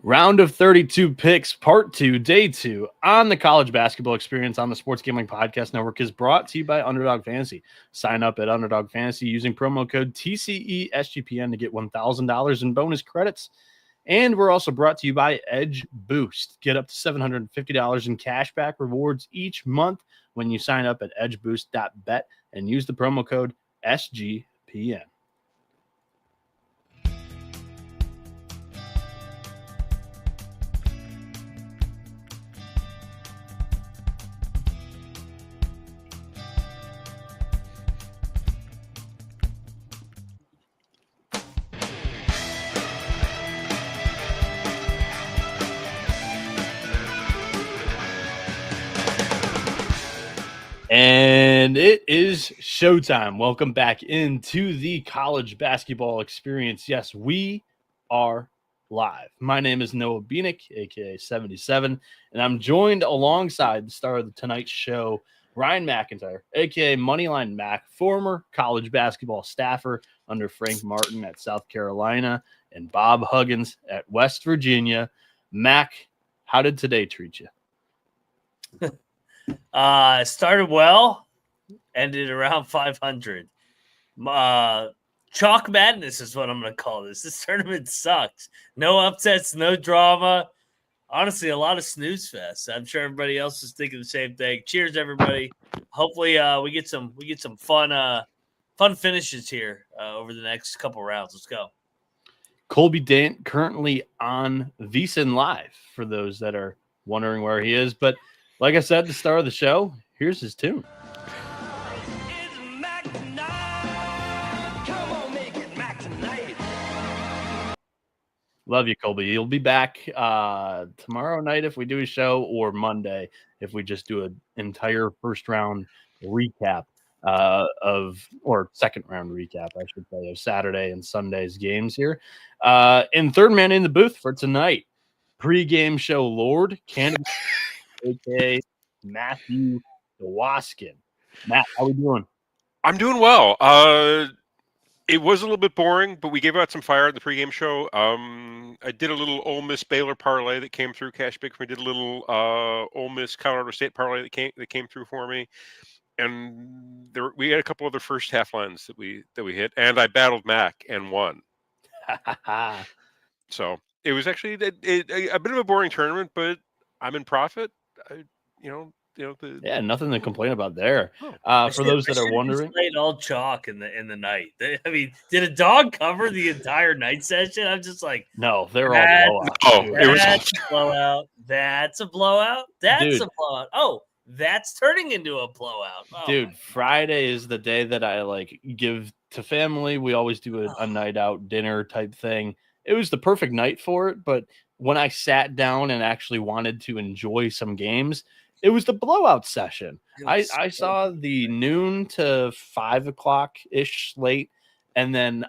Round of 32 picks, part 2, day 2 on the college basketball experience on the Sports Gambling Podcast Network is brought to you by Underdog Fantasy. Sign up at Underdog Fantasy using promo code TCESGPN to get $1,000 in bonus credits. And we're also brought to you by Edge Boost. Get up to $750 in cashback rewards each month when you sign up at edgeboost.bet and use the promo code SGPN. And it is showtime. Welcome back into the college basketball experience. Yes, we are live. My name is Noah Bieniek, aka 77, and I'm joined alongside the star of tonight's show, Ryan McIntyre, aka Moneyline Mac, former college basketball staffer under Frank Martin at South Carolina and Bob Huggins at West Virginia. Mac, how did today treat you? Started well, ended around 500. Chalk madness is what I'm going to call this. This tournament sucks. No upsets, no drama. Honestly, a lot of snooze fest. I'm sure everybody else is thinking the same thing. Cheers, everybody. Hopefully, we get some fun finishes here over the next couple rounds. Let's go. Colby Dant currently on VSiN Live for those that are wondering where he is, but like I said at the start of the show, here's his tune. Love you, Colby. You'll be back tomorrow night if we do a show, or Monday if we just do an entire first round recap or second round recap, I should say, of Saturday and Sunday's games here. And third man in the booth for tonight, pregame show Lord Canada. A.K.A. Matthew Dewaskin. Matt, how we doing? I'm doing well. It was a little bit boring, but we gave out some fire at the pregame show. I did a little Ole Miss Baylor parlay that came through. Cash Big for me did a little Ole Miss Colorado State parlay that came through for me, and we had a couple other first half lines that we hit, and I battled Mac and won. So it was actually a bit of a boring tournament, but I'm in profit. Nothing to complain about there. For those that are wondering, played all chalk in the night. I mean, did a dog cover the entire night session? I'm just like, no, they're all blowouts. Oh, it was a blowout. That's a blowout. That's a blowout. Oh, that's turning into a blowout. Oh, dude, Friday is the day that I give to family. We always do a night out dinner type thing. It was the perfect night for it, but when I sat down and actually wanted to enjoy some games, it was the blowout session. I saw the noon to 5 o'clock ish slate, and then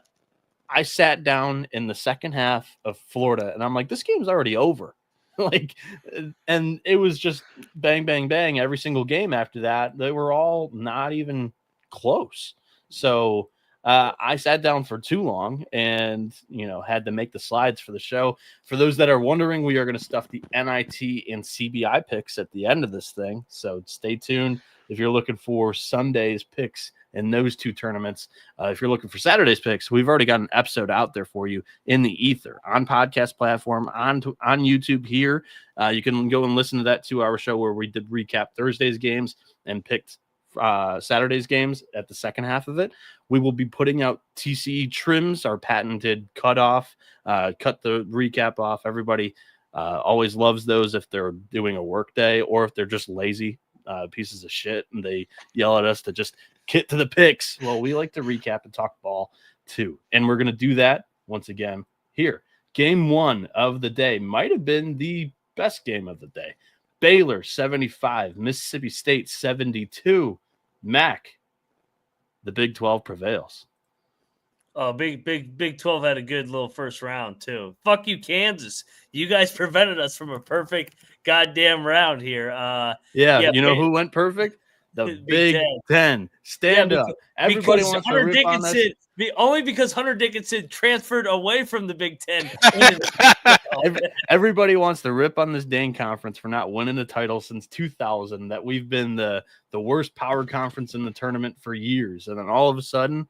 I sat down in the second half of Florida, and I'm like, this game's already over. And it was just bang, bang, bang every single game after that. They were all not even close. So I sat down for too long and, had to make the slides for the show. For those that are wondering, we are going to stuff the NIT and CBI picks at the end of this thing. So stay tuned if you're looking for Sunday's picks in those two tournaments. If you're looking for Saturday's picks, we've already got an episode out there for you in the ether on podcast platform, on YouTube here. You can go and listen to that 2-hour show where we did recap Thursday's games and picked Saturday's games at the second half of it. We will be putting out TCE trims, our patented cut the recap off. Everybody always loves those if they're doing a work day or if they're just lazy pieces of shit and they yell at us to just get to the picks. Well, we like to recap and talk ball too. And we're going to do that once again here. Game 1 of the day might have been the best game of the day. Baylor 75, Mississippi State 72. Mac, the Big 12 prevails. Oh, Big 12 had a good little first round too. Fuck you, Kansas. You guys prevented us from a perfect goddamn round here. You know who went perfect? The Big Ten. Stand up. Everybody wants to rip on us. Only because Hunter Dickinson transferred away from the Big Ten. Everybody wants to rip on this dang conference for not winning the title since 2000, that we've been the worst power conference in the tournament for years. And then all of a sudden,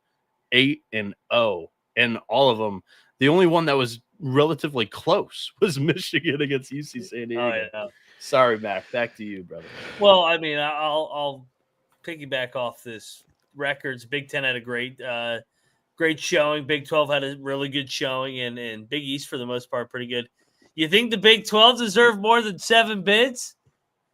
8-0. And all of them, the only one that was relatively close was Michigan against UC San Diego. Oh, yeah. Sorry, Mac. Back to you, brother. Well, I mean, I'll piggyback off this records. Big Ten had a great showing. Big 12 had a really good showing, and Big East for the most part pretty good. You think the Big 12 deserved more than 7 bids?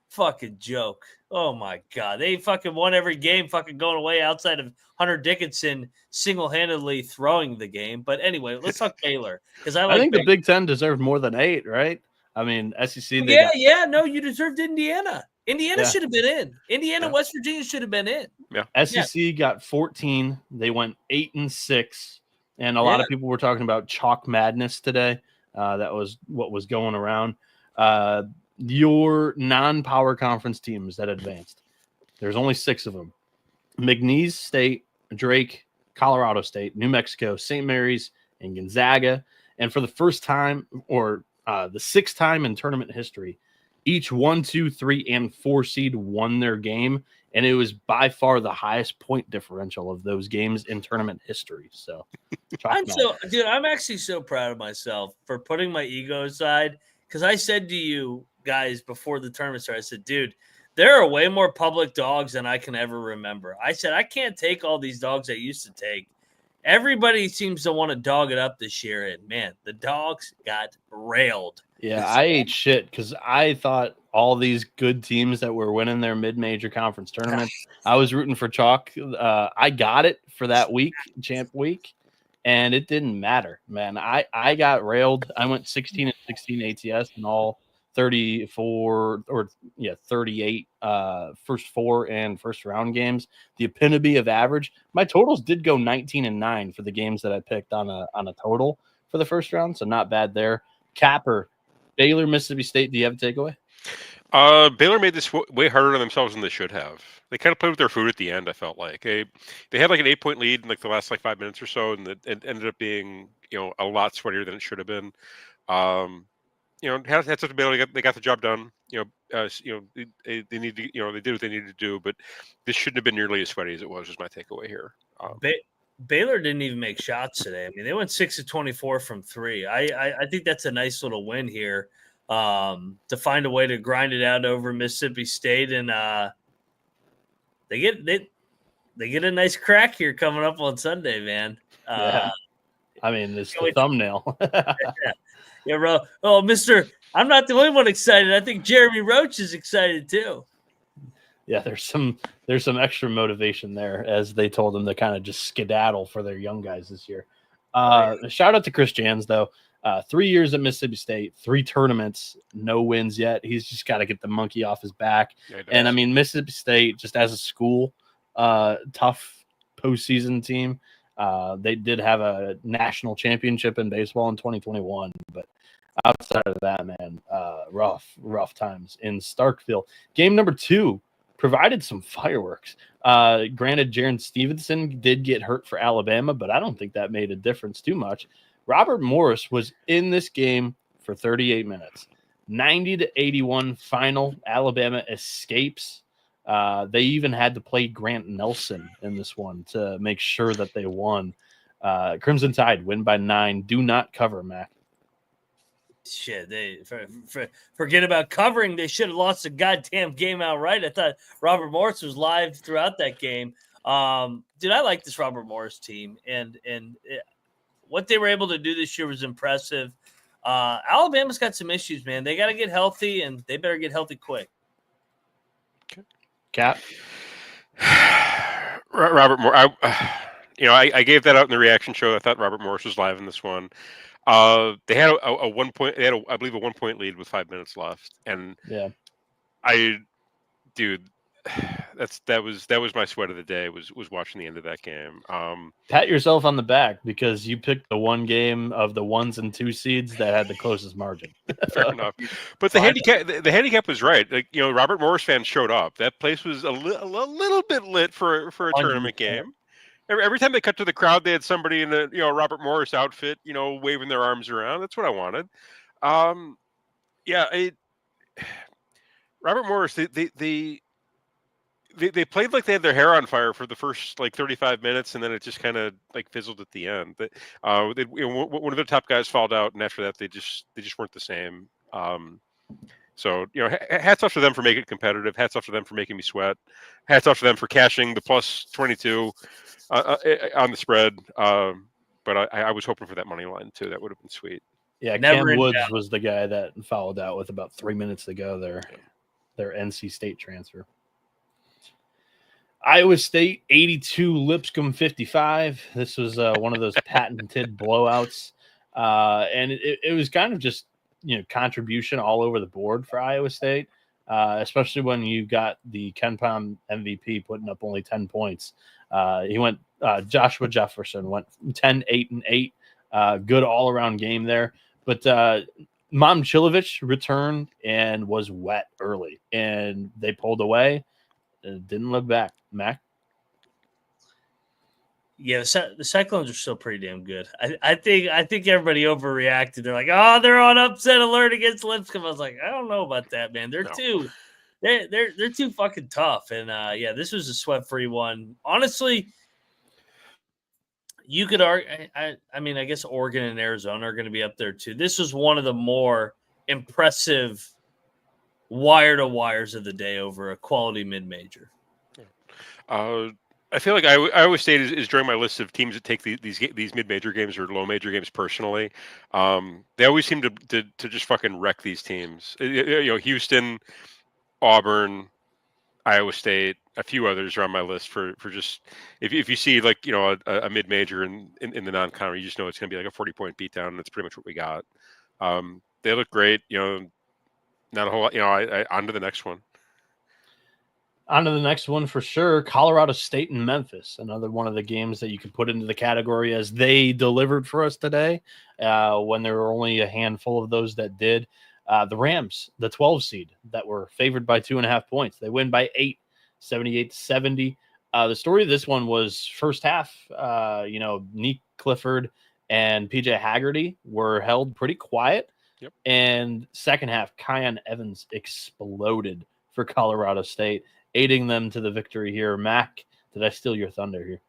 Fucking joke. Oh my God. They fucking won every game fucking going away outside of Hunter Dickinson single-handedly throwing the game. But anyway, let's talk Baylor. Because I think the Big Ten deserved more than 8, right? I mean, SEC. No, you deserved Indiana. Indiana should have been in. Indiana, West Virginia should have been in. Yeah. SEC got 14. They went 8-6. And a lot of people were talking about chalk madness today. That was what was going around. Your non-power conference teams that advanced. There's only 6 of them. McNeese State, Drake, Colorado State, New Mexico, St. Mary's, and Gonzaga. And for the first time, or the 6th time in tournament history, each 1, 2, 3, and 4 seed won their game. And it was by far the highest point differential of those games in tournament history. So I'm actually so proud of myself for putting my ego aside. Because I said to you guys before the tournament started, I said, dude, there are way more public dogs than I can ever remember. I said, I can't take all these dogs I used to take. Everybody seems to want to dog it up this year. And, man, the dogs got railed. Yeah, I ate shit because I thought all these good teams that were winning their mid-major conference tournaments, I was rooting for chalk. I got it for that week, champ week, and it didn't matter, man. I got railed. I went 16-16 ATS in all 38 first 4 and first round games. The epitome of average. My totals did go 19-9 for the games that I picked on a total for the first round, so not bad there. Capper, Baylor, Mississippi State. Do you have a takeaway? Baylor made this way harder on themselves than they should have. They kind of played with their food at the end. I felt like they had like an 8-point lead in like the last 5 minutes or so, and it ended up being a lot sweatier than it should have been. Had such a Baylor, they got the job done. They need to they did what they needed to do, but this shouldn't have been nearly as sweaty as it was. Was my takeaway here. Baylor didn't even make shots today. I mean, they went 6 of 24 from 3. I think that's a nice little win here to find a way to grind it out over Mississippi State, and they get a nice crack here coming up on Sunday, man. I mean, it's the thumbnail. Yeah, bro. Oh, Mister, I'm not the only one excited. I think Jeremy Roach is excited too. Yeah, there's some extra motivation there, as they told them to kind of just skedaddle for their young guys this year. Shout out to Chris Jans, though. 3 years at Mississippi State, 3 tournaments, no wins yet. He's just got to get the monkey off his back. Yeah, and I mean, Mississippi State, just as a school, tough postseason team. They did have a national championship in baseball in 2021, but outside of that, man, rough times in Starkville. Game number 2 provided some fireworks. Granted, Jaron Stevenson did get hurt for Alabama, but I don't think that made a difference too much. Robert Morris was in this game for 38 minutes. 90-81 final. Alabama escapes. They even had to play Grant Nelson in this one to make sure that they won. Crimson Tide win by 9. Do not cover, Mac. Shit, they forget about covering. They should have lost the goddamn game outright. I thought Robert Morris was live throughout that game. Dude, I like this Robert Morris team, and what they were able to do this year was impressive. Alabama's got some issues, man. They got to get healthy, and they better get healthy quick. Cap. Robert Morris. I gave that out in the reaction show. I thought Robert Morris was live in this one. They had a 1 point. They had, I believe, a 1 point lead with 5 minutes left, and that was my sweat of the day. Was watching the end of that game. Pat yourself on the back because you picked the one game of the 1s and 2 seeds that had the closest margin. Fair enough. But the handicap was right. Like, Robert Morris fans showed up. That place was a little bit lit for a tournament game. Every time they cut to the crowd, they had somebody in a Robert Morris outfit, waving their arms around. That's what I wanted. Yeah, Robert Morris. They played like they had their hair on fire for the first 35 minutes, and then it just kind of fizzled at the end. But one of their top guys fouled out, and after that, they just weren't the same. So hats off to them for making it competitive. Hats off to them for making me sweat. Hats off to them for cashing the plus 22 on the spread. But I was hoping for that money line too. That would have been sweet. Yeah, Cam Woods was the guy that fouled out with about 3 minutes to go. Their NC State transfer. Iowa State 82, Lipscomb 55. This was one of those patented blowouts, and it was kind of just contribution all over the board for Iowa State, especially when you got the Ken Pom MVP putting up only 10 points. He went Joshua Jefferson went 10, 8, and 8. Good all around game there, but Momcilovic returned and was wet early, and they pulled away. Didn't look back. Mac? Yeah, the Cyclones are still pretty damn good. I think everybody overreacted. They're like, oh, they're on upset alert against Lipscomb. I was like, I don't know about that, man. They're too fucking tough. And yeah, this was a sweat-free one. Honestly, you could argue. I mean, I guess Oregon and Arizona are going to be up there too. This was one of the more impressive wire-to-wires of the day over a quality mid-major. I feel like Iowa State is during my list of teams that take these mid-major games or low-major games personally. They always seem to just fucking wreck these teams. Houston, Auburn, Iowa State, a few others are on my list for just if you see a mid-major in the non-con, you just know it's going to be like a 40-point beatdown, and that's pretty much what we got. They look great. Not a whole lot. On to the next one. On to the next one for sure. Colorado State and Memphis. Another one of the games that you could put into the category as they delivered for us today when there were only a handful of those that did. The Rams, the 12 seed that were favored by 2.5 points. They win by 8, 78-70. The story of this one was first half, Nick Clifford and PJ Haggerty were held pretty quiet. Yep. And second half, Kion Evans exploded for Colorado State, aiding them to the victory here. Mac, did I steal your thunder here?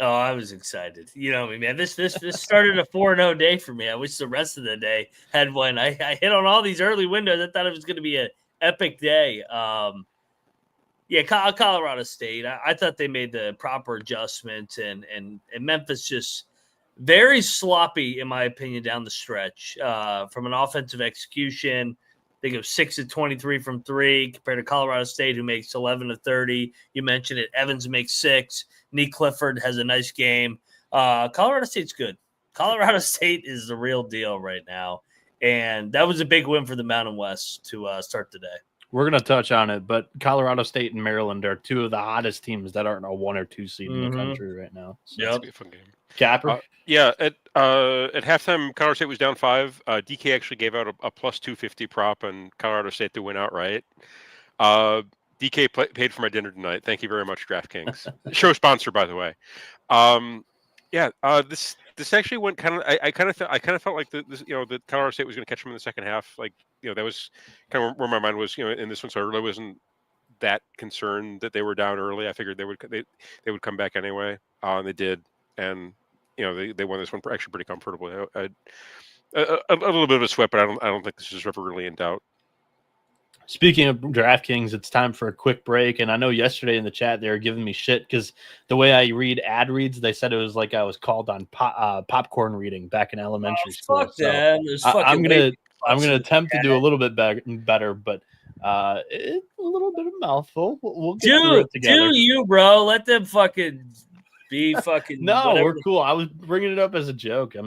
Oh, I was excited. You know me, man. This started a 4-0 day for me. I wish the rest of the day had one. I hit on all these early windows. I thought it was going to be an epic day. Colorado State. I thought they made the proper adjustment, and Memphis just very sloppy, in my opinion, down the stretch from an offensive execution. I think it was 6 of 23 from 3 compared to Colorado State, who makes 11 of 30. You mentioned it. Evans makes 6. Nick Clifford has a nice game. Colorado State's good. Colorado State is the real deal right now. And that was a big win for the Mountain West to start the day. We're going to touch on it, but Colorado State and Maryland are two of the hottest teams that aren't a 1 or 2 seed in the country right now. So It's going to be a fun game. Capper? At halftime, Colorado State was down 5. DK actually gave out a plus 250 prop on Colorado State to win outright. DK paid for my dinner tonight. Thank you very much, DraftKings. Show sponsor, by the way. This actually went kind of. I kind of felt like the Colorado State was going to catch them in the second half. That was kind of where my mind was. In this one, so I really wasn't that concerned that they were down early. I figured they would come back anyway, and they did. And they won this one actually pretty comfortably. A little bit of a sweat, but I don't think this is ever really in doubt. Speaking of DraftKings, it's time for a quick break. And I know yesterday in the chat they were giving me shit because the way I read ad reads, they said it was like I was called on popcorn reading back in elementary school. Fuck that. So I'm gonna attempt to do a little bit better, but it's a little bit of a mouthful. We'll get through it together. Do you, bro? Let them fucking be fucking. No, whatever. we're cool. I was bringing it up as a joke.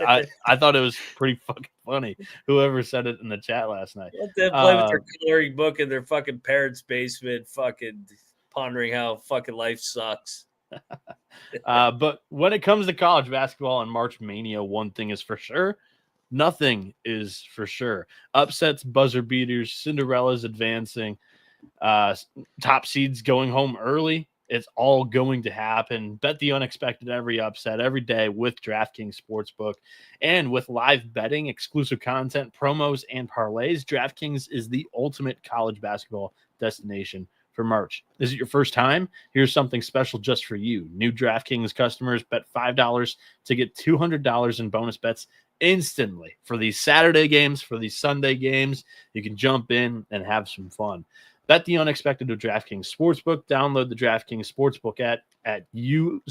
I thought it was pretty fucking funny. Whoever said it in the chat last night. Let them play with their coloring book in their fucking parents' basement, fucking pondering how fucking life sucks. But when it comes to college basketball and March Mania, one thing is for sure. Nothing is for sure. Upsets, buzzer beaters, Cinderella's advancing, top seeds going home early. It's all going to happen. Bet the unexpected every upset every day with DraftKings Sportsbook. And with live betting, exclusive content, promos, and parlays, DraftKings is the ultimate college basketball destination for March. Is it your first time? Here's something special just for you. New DraftKings customers bet $5 to get $200 in bonus bets instantly for these Saturday games, for these Sunday games. You can jump in and have some fun. Bet the unexpected with DraftKings Sportsbook. Download the DraftKings Sportsbook download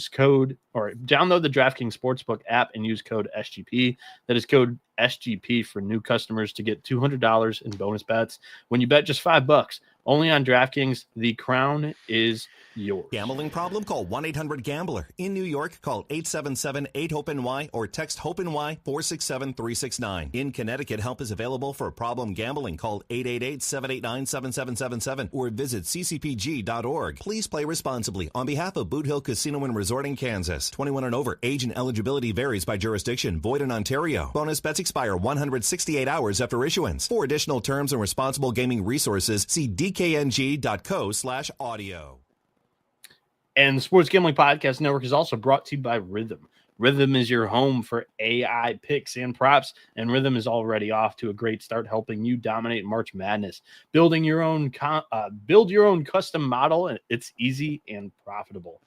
the DraftKings Sportsbook app and use code SGP. That is code SGP for new customers to get $200 in bonus bets when you bet just $5. Only on DraftKings. The crown is yours. Gambling problem? Call 1-800-GAMBLER. In New York, call 877-8-HOPE-NY or text HOPE-NY 467-369. In Connecticut, help is available for problem gambling. Call 888-789-7777 or visit ccpg.org. Please play responsibly on behalf of Boot Hill Casino and Resort in Kansas. 21 and over. Age and eligibility varies by jurisdiction. Void in Ontario. Bonus bets expire 168 hours after issuance. For additional terms and responsible gaming resources, see dkng.co/audio. And the Sports Gambling Podcast Network is also brought to you by Rhythm. Rhythm is your home for AI picks and props, and Rhythm is already off to a great start, helping you dominate March Madness. Build your own custom model, and it's easy and profitable.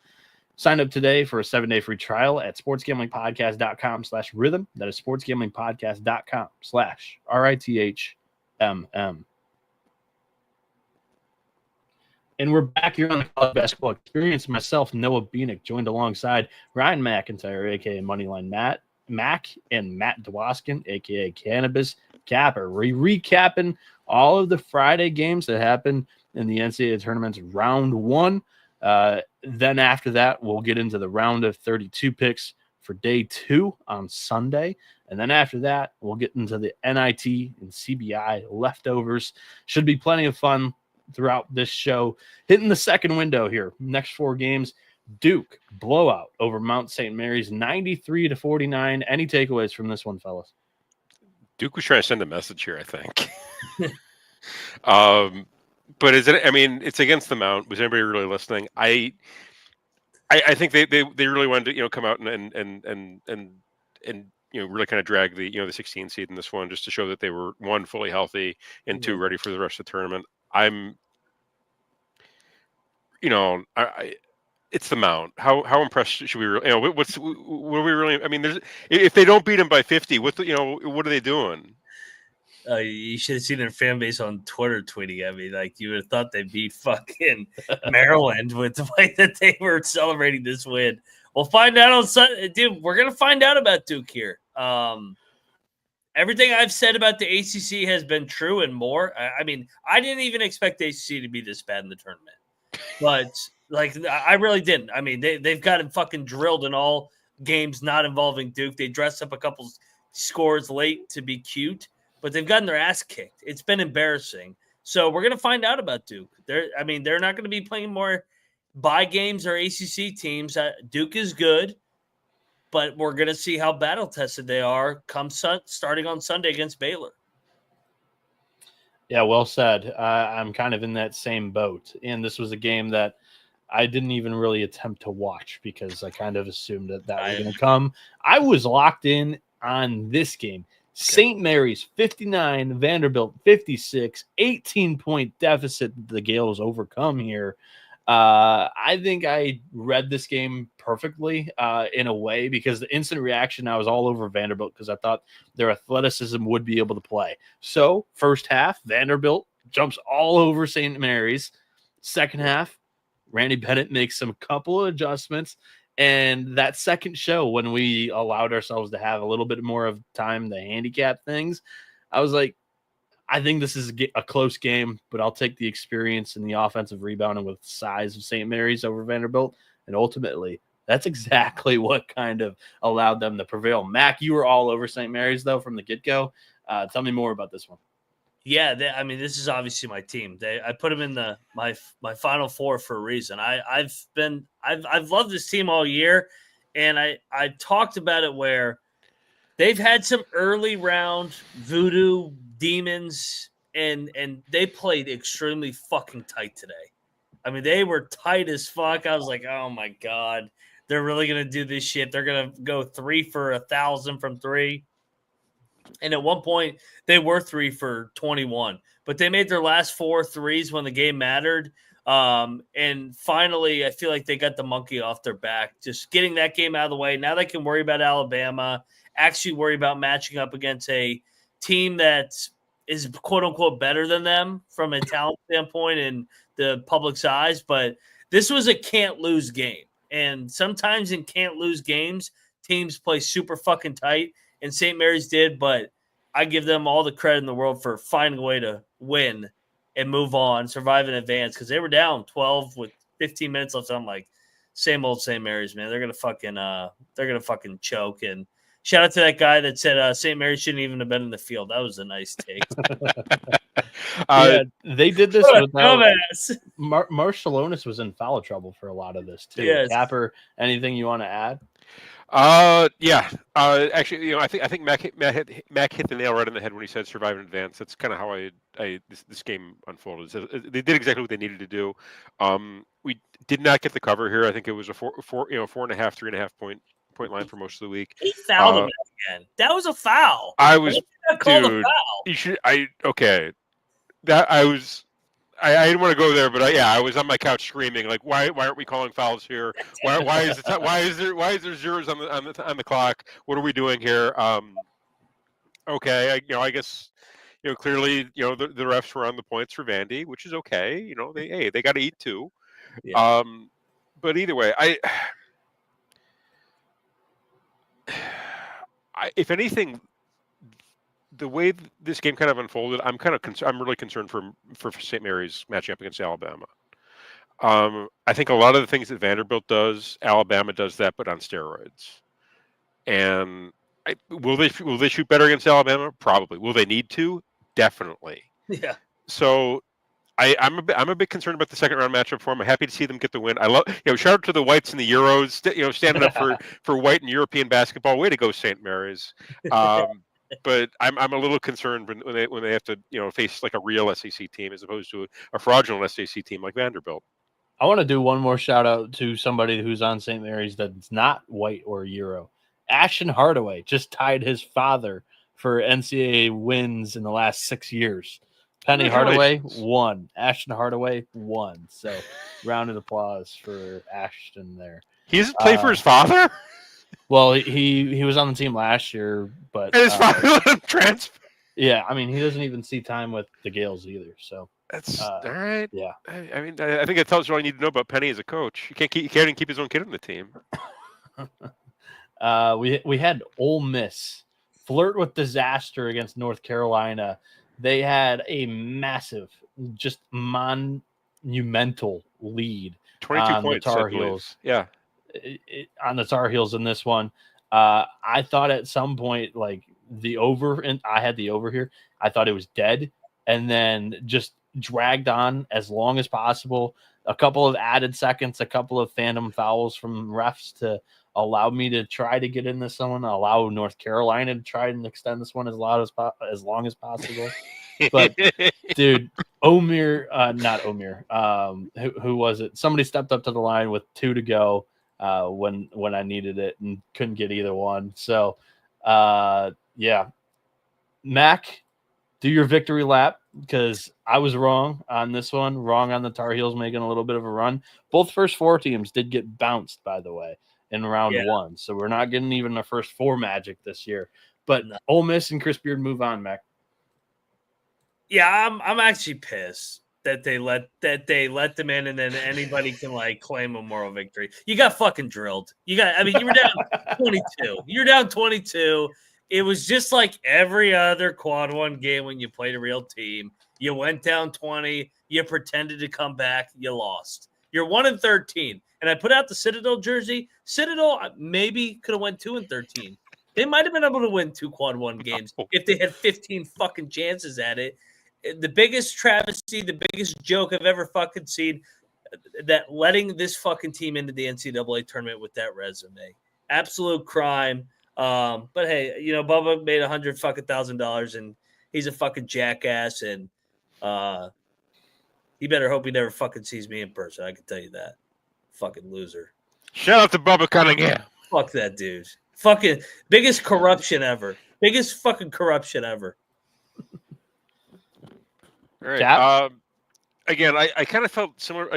Sign up today for a 7-day free trial at sportsgamblingpodcast.com/rhythm. That is sportsgamblingpodcast.com/RITHMM. And we're back here on the College Basketball Experience. Myself, Noah Bieniek, joined alongside Ryan McIntyre, a.k.a. Moneyline Mac, and Matt Dwoskin, a.k.a. Cannabis Capper. We're recapping all of the Friday games that happened in the NCAA tournament's round 1. Then after that, we'll get into the round of 32 picks for day 2 on Sunday. And then after that, we'll get into the NIT and CBI leftovers. Should be plenty of fun throughout this show. Hitting the second window here. Next 4 games. Duke blowout over Mount St. Mary's 93-49. Any takeaways from this one, fellas? Duke was trying to send a message here, I think. But is it? I mean, it's against the Mount. Was anybody really listening? I think they really wanted to come out and really kind of drag the 16 seed in this one, just to show that they were, 1, fully healthy, and 2, ready for the rest of the tournament. It's the Mount. How impressed should we really? What are we really? I mean, if they don't beat them by 50, what are they doing? You should have seen their fan base on Twitter tweeting at me. Like, you would have thought they'd be fucking Maryland with the way that they were celebrating this win. We'll find out on Sunday, dude. We're gonna find out about Duke here. Everything I've said about the ACC has been true and more. I mean, I didn't even expect the ACC to be this bad in the tournament, but I really didn't. I mean, they've got it fucking drilled in all games not involving Duke. They dressed up a couple scores late to be cute, but they've gotten their ass kicked. It's been embarrassing. So we're gonna find out about Duke. They're not going to be playing more bye games or ACC teams. Duke is good. But we're going to see how battle-tested they are starting on Sunday against Baylor. Yeah, well said. I'm kind of in that same boat. And this was a game that I didn't even really attempt to watch because I kind of assumed that was going to come. I was locked in on this game. St. Mary's 59, Vanderbilt 56, 18-point deficit the Gales overcome here. I think I read this game perfectly in a way, because the instant reaction, I was all over Vanderbilt because I thought their athleticism would be able to play. So first half, Vanderbilt jumps all over St. Mary's. Second half, Randy Bennett makes some couple of adjustments. And that second show, when we allowed ourselves to have a little bit more of time to handicap things, I was like, I think this is a close game, but I'll take the experience and the offensive rebounding with size of St. Mary's over Vanderbilt. And ultimately, that's exactly what kind of allowed them to prevail. Mac, you were all over St. Mary's, though, from the get-go. Tell me more about this one. Yeah, this is obviously my team. I put them in my Final Four for a reason. I've loved this team all year, and I talked about it where they've had some early round voodoo demons, and they played extremely fucking tight today. I mean, they were tight as fuck. I was like, oh my God, they're really going to do this shit. They're going to go 3 for 1,000 from 3. And at one point, they were 3 for 21, but they made their last 4 threes when the game mattered. And finally, I feel like they got the monkey off their back, just getting that game out of the way. Now they can worry about Alabama, actually worry about matching up against a team that is quote unquote better than them from a talent standpoint and the public's eyes. But this was a can't lose game. And sometimes in can't lose games, teams play super fucking tight. And St. Mary's did, but I give them all the credit in the world for finding a way to win and move on, survive in advance, because they were down 12 with 15 minutes left. I'm like, same old St. Mary's, man. They're gonna fucking choke. And shout out to that guy that said St. Mary's shouldn't even have been in the field. That was a nice take. Yeah, they did this without dumbass. Marshallonis was in foul trouble for a lot of this too. Yes. Capper, anything you want to add? Yeah. Actually, I think Mac hit the nail right on the head when he said survive in advance. That's kind of how this game unfolded. So they did exactly what they needed to do. We did not get the cover here. I think it was a 4.5, 3.5 point line for most of the week. He fouled him again. That was a foul. I was, called a dude. foul. You should. Okay. That I was. I didn't want to go there, but I was on my couch screaming like, why aren't we calling fouls here? Why is there zeros on the clock? What are we doing here? Okay, I guess clearly the refs were on the points for Vandy, which is okay. They got to eat too. Yeah. But either way, if anything, the way this game kind of unfolded, I'm really concerned for St. Mary's matching up against Alabama. I think a lot of the things that Vanderbilt does, Alabama does that, but on steroids. And will they shoot better against Alabama? Probably. Will they need to? Definitely. Yeah. So I'm a bit concerned about the second round matchup for them. I'm happy to see them get the win. I love shout out to the Whites and the Euros, standing up for white and European basketball. Way to go, St. Mary's. But I'm a little concerned when they have to face like a real SEC team as opposed to a fraudulent SEC team like Vanderbilt. I want to do one more shout out to somebody who's on St. Mary's that's not white or Euro. Ashton Hardaway just tied his father for NCAA wins in the last 6 years. Penny Hardaway won. Ashton Hardaway won. So round of applause for Ashton there. He doesn't play for his father? Well, he was on the team last year, but and his father transfer. Yeah, I mean, he doesn't even see time with the Gales either. So that's all right. Yeah, I mean, I think that tells you all you need to know about Penny as a coach. He can't even keep his own kid on the team. We had Ole Miss flirt with disaster against North Carolina. They had a massive, just monumental lead. 22 points. The Tar Heels. Yeah. On the Tar Heels in this one. I thought at some point, like the over, and I had the over here. I thought it was dead, and then just dragged on as long as possible. A couple of added seconds, a couple of phantom fouls from refs to allow me to try to get in this one, allow North Carolina to try and extend this one as long as possible. But dude, not Omir. Who was it? Somebody stepped up to the line with 2 to go when I needed it and couldn't get either one. So yeah, Mac, do your victory lap, because I was wrong on this one, wrong on the Tar Heels making a little bit of a run. Both first 4 teams did get bounced, by the way, in round 1. So we're not getting even a first 4 magic this year. But no. Ole Miss and Chris Beard move on, Mac. Yeah, I'm actually pissed that they let them in, and then anybody can like claim a moral victory. You got fucking drilled. You were down 22. You're down 22. It was just like every other quad 1 game when you played a real team. You went down 20. You pretended to come back. You lost. You're 1-13. And I put out the Citadel jersey. Citadel maybe could have went 2-13. They might have been able to win 2 quad 1 games if they had 15 fucking chances at it. The biggest travesty, the biggest joke I've ever fucking seen, that letting this fucking team into the NCAA tournament with that resume. Absolute crime. But hey, Bubba made $100,000 and he's a fucking jackass, and He better hope he never fucking sees me in person. I can tell you that. Fucking loser. Shout out to Bubba Cunningham. Fuck that dude. Fucking biggest corruption ever. Biggest fucking corruption ever. All right. Cap? Again, I kind of felt similar.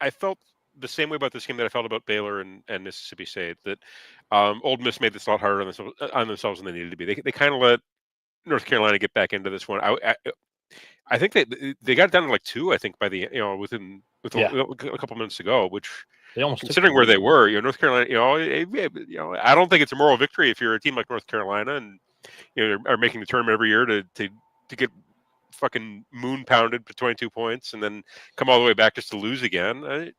I felt the same way about this game that I felt about Baylor and Mississippi State. That Ole Miss made this a lot harder on themselves than they needed to be. They kind of let North Carolina get back into this one. I think they got it down to like 2. I think by the within a couple minutes to go, which They almost considering where they were, North Carolina, I don't think it's a moral victory if you're a team like North Carolina and are making the tournament every year to get fucking moon pounded for 22 points and then come all the way back just to lose again.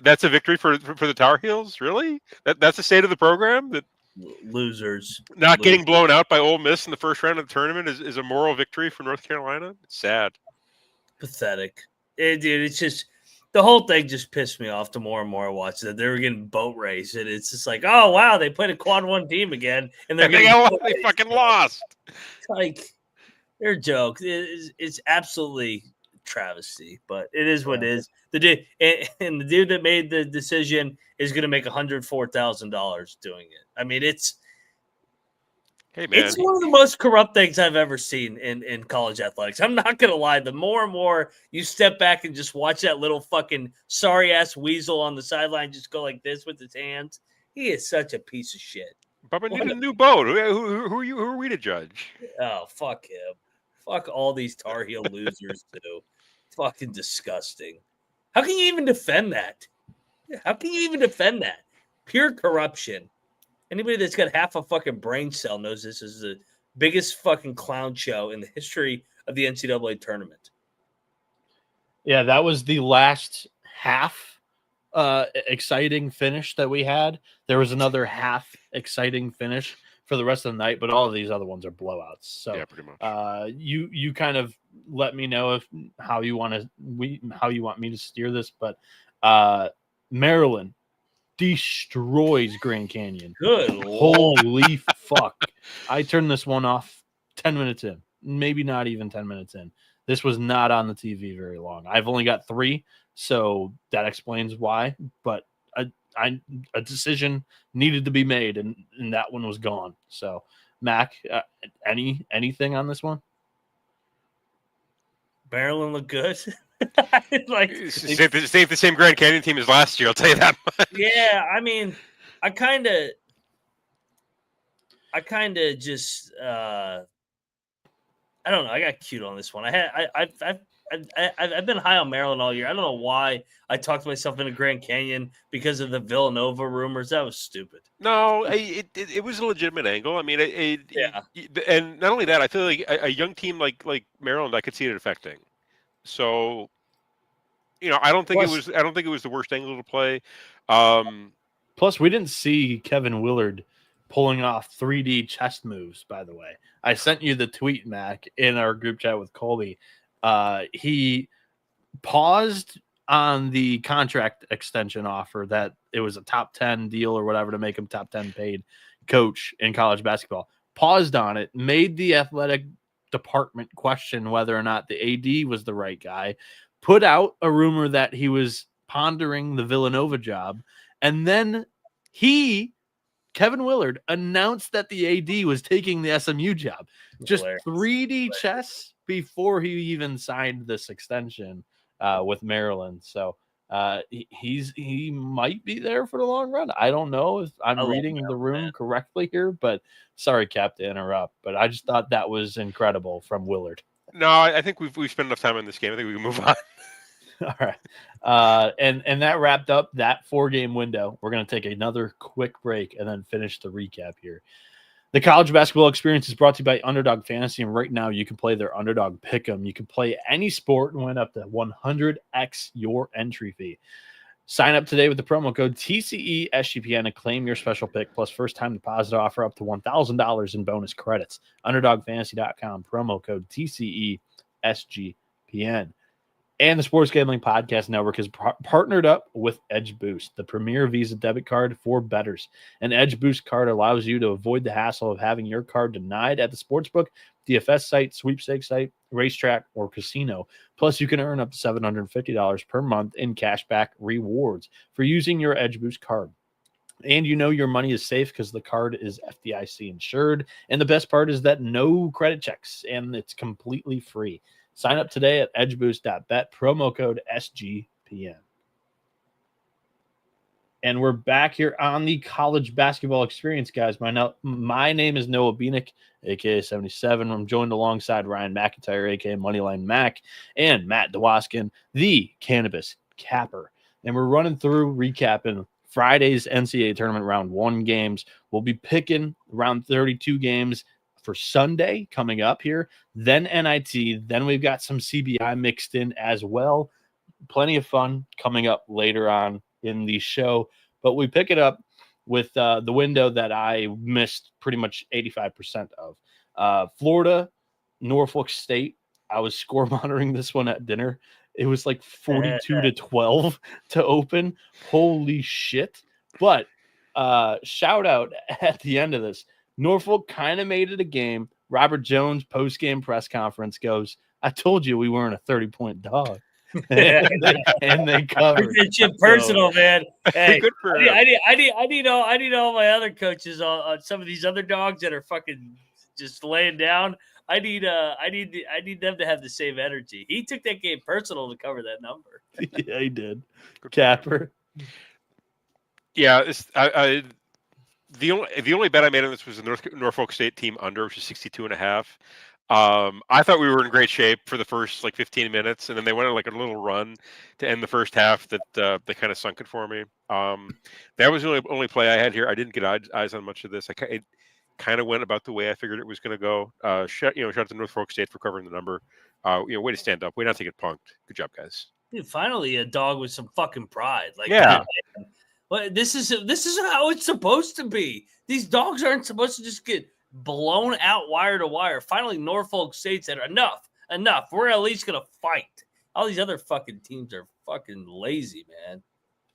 That's a victory for the Tar Heels? Really? That's the state of the program? That losers getting blown out by Ole Miss in the first round of the tournament is a moral victory for North Carolina? It's sad. Pathetic. Dude, it's just the whole thing just pissed me off the more and more I watched it. They were getting boat race, and it's just like, oh wow, they played a quad 1 team again, and they fucking lost. Like they're a joke. It's absolutely travesty, but it is what it is. The dude that made the decision is going to make $104,000 doing it. I mean, it's one of the most corrupt things I've ever seen in college athletics. I'm not going to lie. The more and more you step back and just watch that little fucking sorry ass weasel on the sideline just go like this with his hands, he is such a piece of shit. Bubba needed a new boat. Who are we to judge? Oh, fuck him. Fuck all these Tar Heel losers too. Fucking disgusting. How can you even defend that? Pure corruption. Anybody that's got half a fucking brain cell knows this is the biggest fucking clown show in the history of the NCAA tournament. Yeah, that was the last half exciting finish that we had. There was another half exciting finish for the rest of the night, but all of these other ones are blowouts. So yeah, pretty much. You kind of let me know how you want me to steer this, but Maryland destroys Grand Canyon. Good Lord. Holy fuck. I turned this one off 10 minutes in, maybe not even 10 minutes in. This was not on the TV very long. I've only got 3, so that explains why, but a decision needed to be made, and that one was gone. So, Mac, anything on this one? Maryland looked good. It's the same Grand Canyon team as last year. I'll tell you that much. Yeah, I mean, I kind of just I don't know. I got cute on this one. I've been high on Maryland all year. I don't know why I talked myself into Grand Canyon because of the Villanova rumors. That was stupid. No, it was a legitimate angle. I mean, yeah. And not only that, I feel like a young team like Maryland, I could see it affecting. So, I don't think it was the worst angle to play. Plus, we didn't see Kevin Willard pulling off 3D chest moves. By the way, I sent you the tweet, Mac, in our group chat with Colby. He paused on the contract extension offer that it was a top 10 deal or whatever to make him top 10 paid coach in college basketball. Paused on it, made the athletic department question whether or not the AD was the right guy, put out a rumor that he was pondering the Villanova job, and then Kevin Willard, announced that the AD was taking the SMU job. Just 3D chess before he even signed this extension with Maryland. So he might be there for the long run. I don't know if I'm reading the room correctly here, but sorry, Cap, to interrupt. But I just thought that was incredible from Willard. No, I think we've spent enough time in this game. I think we can move on. All right. And that wrapped up that 4-game window. We're going to take another quick break and then finish the recap here. The college basketball experience is brought to you by Underdog Fantasy, and right now you can play their Underdog Pick'em. You can play any sport and win up to 100x your entry fee. Sign up today with the promo code TCESGPN and claim your special pick plus first-time deposit offer up to $1,000 in bonus credits. UnderdogFantasy.com, promo code TCESGPN. And the Sports Gambling Podcast Network has partnered up with Edge Boost, the premier Visa debit card for bettors. An Edge Boost card allows you to avoid the hassle of having your card denied at the sportsbook, DFS site, sweepstakes site, racetrack, or casino. Plus, you can earn up to $750 per month in cashback rewards for using your Edge Boost card. And you know your money is safe because the card is FDIC insured. And the best part is that no credit checks, and it's completely free. Sign up today at edgeboost.bet, promo code SGPN. And we're back here on the college basketball experience, guys. My name is Noah Bieniek, a.k.a. 77. I'm joined alongside Ryan McIntyre, a.k.a. Moneyline Mac, and Matt DeWaskin, the Cannabis Capper. And we're running through, recapping Friday's NCAA Tournament Round 1 games. We'll be picking Round 32 games for Sunday coming up here, then NIT, then we've got some CBI mixed in as well. Plenty of fun coming up later on in the show, but we pick it up with the window that I missed pretty much 85% of. Florida, Norfolk State. I was score monitoring this one at dinner. It was like 42-12 to open. Holy shit. But shout out at the end of this. Norfolk kind of made it a game. Robert Jones post-game press conference goes, I told you we weren't a 30-point dog. and they covered. It's shit personal, man. Hey, Good for I need all my other coaches on some of these other dogs that are fucking just laying down. I need them to have the same energy. He took that game personal to cover that number. Yeah, he did. Capper. Yeah, the only bet I made on this was the Norfolk State team under, which is 62.5. I thought we were in great shape for the first 15 minutes, and then they went on a little run to end the first half that they kind of sunk it for me. That was the only play I had here. I didn't get eyes on much of this. It kind of went about the way I figured it was going to go. Shout out to Norfolk State for covering the number. Way to stand up. Way not to get punked. Good job, guys. Dude, finally a dog with some fucking pride. Yeah. Well, this is how it's supposed to be. These dogs aren't supposed to just get blown out wire to wire. Finally, Norfolk State said, enough. We're at least going to fight. All these other fucking teams are fucking lazy, man.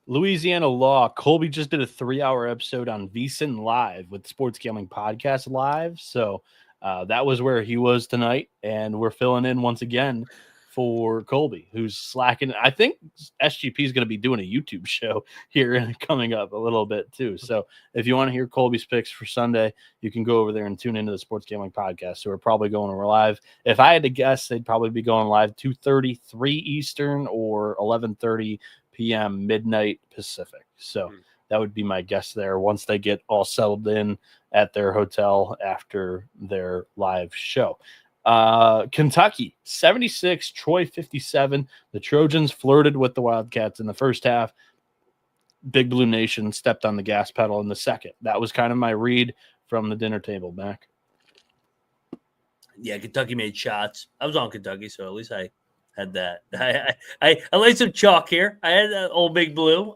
Louisiana Law. Colby just did a 3-hour episode on VSiN Live with Sports Gambling Podcast Live. So that was where he was tonight. And we're filling in once again for Colby, who's slacking. I think SGP is going to be doing a YouTube show here coming up a little bit too. So if you want to hear Colby's picks for Sunday, you can go over there and tune into the Sports Gambling Podcast. So we're probably going live. If I had to guess, they'd probably be going live 2:33 Eastern or 11:30 p.m. midnight Pacific. So that would be my guess there once they get all settled in at their hotel after their live show. Kentucky 76, Troy 57. The Trojans flirted with the Wildcats in the first half. Big Blue Nation stepped on the gas pedal in the second. That was kind of my read from the dinner table, Mac. Yeah, Kentucky made shots. I was on Kentucky, so at least I had that. I laid some chalk here. I had that old Big Blue.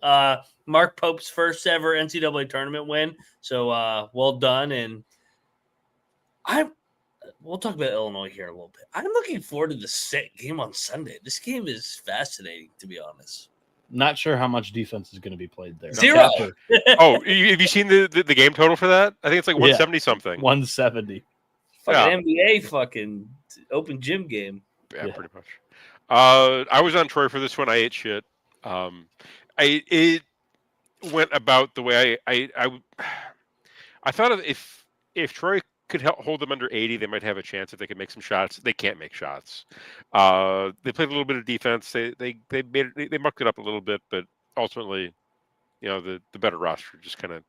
Mark Pope's first ever NCAA tournament win. So well done. And we'll talk about Illinois here in a little bit. I'm looking forward to the game on Sunday. This game is fascinating, to be honest. Not sure how much defense is going to be played there. 0. Oh, have you seen the game total for that? I think it's 170 something. 170. Fucking NBA fucking open gym game. Yeah, pretty much. I was on Troy for this one. I ate shit. It went about the way I thought if Troy could hold them under 80, they might have a chance if they could make some shots. They can't make shots. They played a little bit of defense. They mucked it up a little bit, but ultimately, the better roster just kind of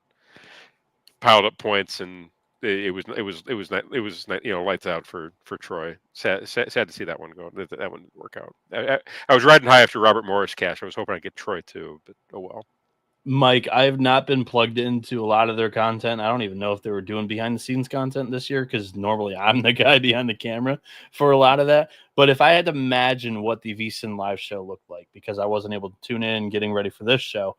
piled up points, and it was lights out for Troy. Sad to see that one go. That one didn't work out. I was riding high after Robert Morris cash. I was hoping I'd get Troy too, but oh well. Mike, I have not been plugged into a lot of their content. I don't even know if they were doing behind-the-scenes content this year because normally I'm the guy behind the camera for a lot of that. But if I had to imagine what the VSiN Live show looked like, because I wasn't able to tune in getting ready for this show,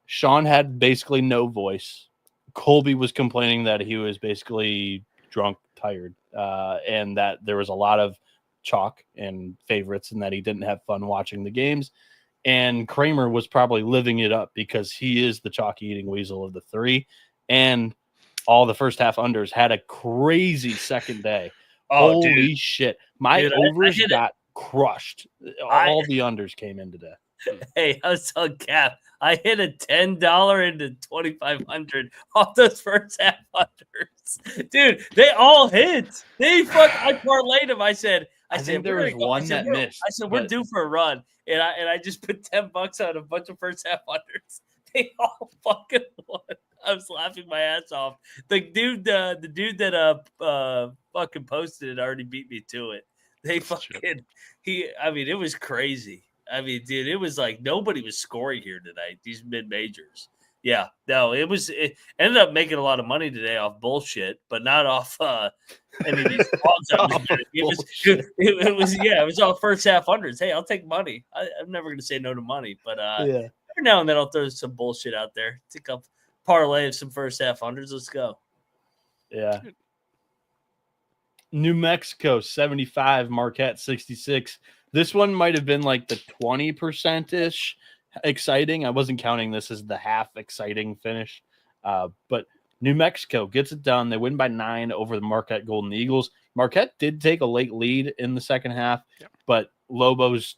Sean had basically no voice. Colby was complaining that he was basically drunk, tired, and that there was a lot of chalk and favorites and that he didn't have fun watching the games. And Kramer was probably living it up because he is the chalky eating weasel of the three. And all the first half unders had a crazy second day. Oh, holy shit. My overs got crushed. All the unders came in today. Hey, I was telling Cap, I hit a $10 into 2,500 off those first half unders. Dude, they all hit. I parlayed them. I said, there was one that missed. I said, we're due for a run. And I just put $10 on a bunch of first half unders. They all fucking won. I was laughing my ass off. The dude that fucking posted it already beat me to it. It was crazy. I mean, dude, it was like nobody was scoring here tonight. These mid majors. Yeah, no, it ended up making a lot of money today off bullshit, but not off any of these odds. It was all first half hundreds. Hey, I'll take money. I'm never going to say no to money, but every now and then I'll throw some bullshit out there. Take up parlay of some first half hundreds. Let's go. Yeah. New Mexico 75, Marquette 66. This one might have been like the 20% exciting. I wasn't counting this as the half exciting finish. But New Mexico gets it done. They win by 9 over the Marquette Golden Eagles. Marquette did take a late lead in the second half, but Lobos,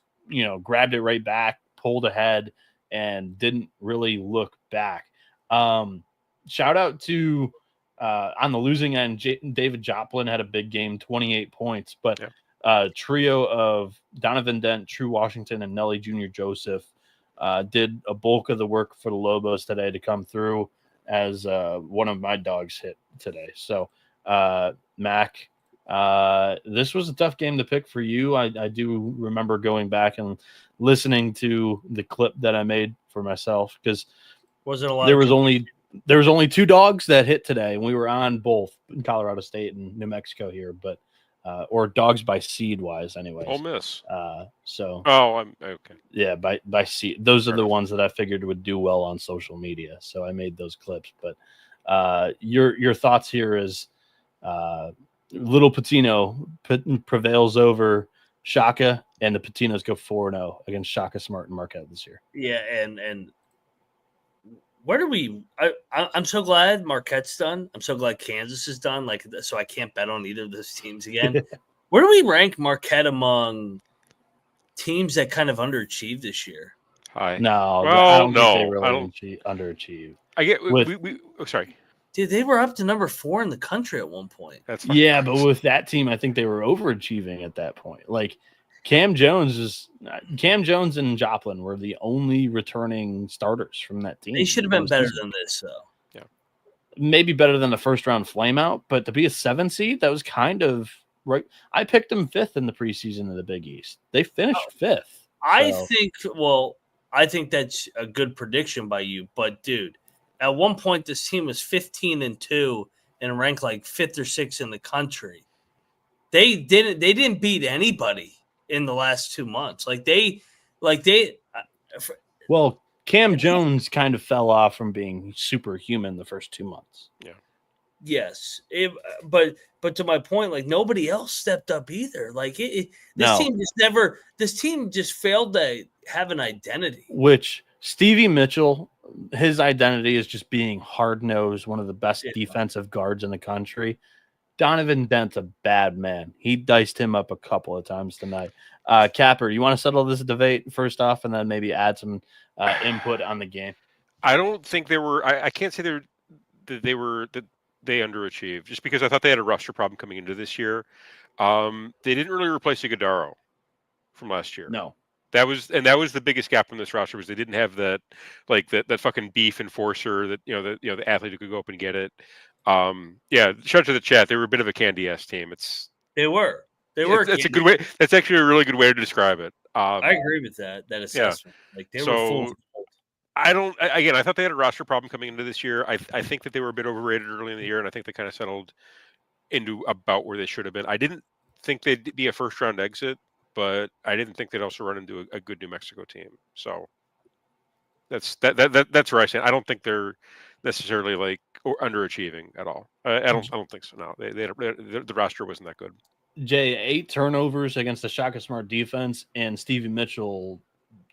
grabbed it right back, pulled ahead, and didn't really look back. Shout out to on the losing end, David Joplin had a big game, 28 points, but trio of Donovan Dent, True Washington, and Nelly Jr. Joseph did a bulk of the work for the Lobos today to come through as one of my dogs hit today. So, Mac, this was a tough game to pick for you. I do remember going back and listening to the clip that I made for myself because there was only 2 dogs that hit today, and we were on both in Colorado State and New Mexico here, but or dogs by seed wise, anyways. Ole Miss. I'm okay. Yeah, by seed. Those are the ones that I figured would do well on social media, so I made those clips. But your thoughts here is little Pitino prevails over Shaka, and the Patinos go 4-0 against Shaka, Smart, and Marquette this year. Yeah, and where do we? I'm so glad Marquette's done. I'm so glad Kansas is done. So I can't bet on either of those teams again. Where do we rank Marquette among teams that kind of underachieved this year? High. No, I don't think they really underachieved. I get sorry. Dude, they were up to number 4 in the country at one point. That's but with that team, I think they were overachieving at that point. Like Cam Jones and Joplin were the only returning starters from that team. They should have been better than this, though. Yeah, maybe better than the first round flameout, but to be a 7 seed, that was kind of right. I picked them 5th in the preseason of the Big East. They finished 5th. I think that's a good prediction by you, but dude, at one point this team was 15-2 and ranked like 5th or 6th in the country. They didn't beat anybody in the last 2 months. Well, Cam Jones kind of fell off from being superhuman the first 2 months. Yeah. Yes. But to my point, like nobody else stepped up either. This team just failed to have an identity. Which Stevie Mitchell, his identity is just being hard-nosed, one of the best defensive guards in the country. Donovan Dent's a bad man. He diced him up a couple of times tonight. Capper, you want to settle this debate first off and then maybe add some input on the game? I don't think they were – I can't say that they underachieved just because I thought they had a roster problem coming into this year. They didn't really replace Iguodaro from last year. No. That was the biggest gap in this roster was they didn't have that fucking beef enforcer that the athlete who could go up and get it. Shout out to the chat. They were a bit of a candy ass team. They were. That's a good way. That's actually a really good way to describe it. I agree with that assessment. Like they were full. I thought they had a roster problem coming into this year. I think that they were a bit overrated early in the year, and I think they kind of settled into about where they should have been. I didn't think they'd be a first round exit, but I didn't think they'd also run into a good New Mexico team. So that's where I stand. I don't think they're necessarily like or underachieving at all. I don't think so. No, the roster wasn't that good. Jay, 8 turnovers against the Shaka Smart defense, and Stevie Mitchell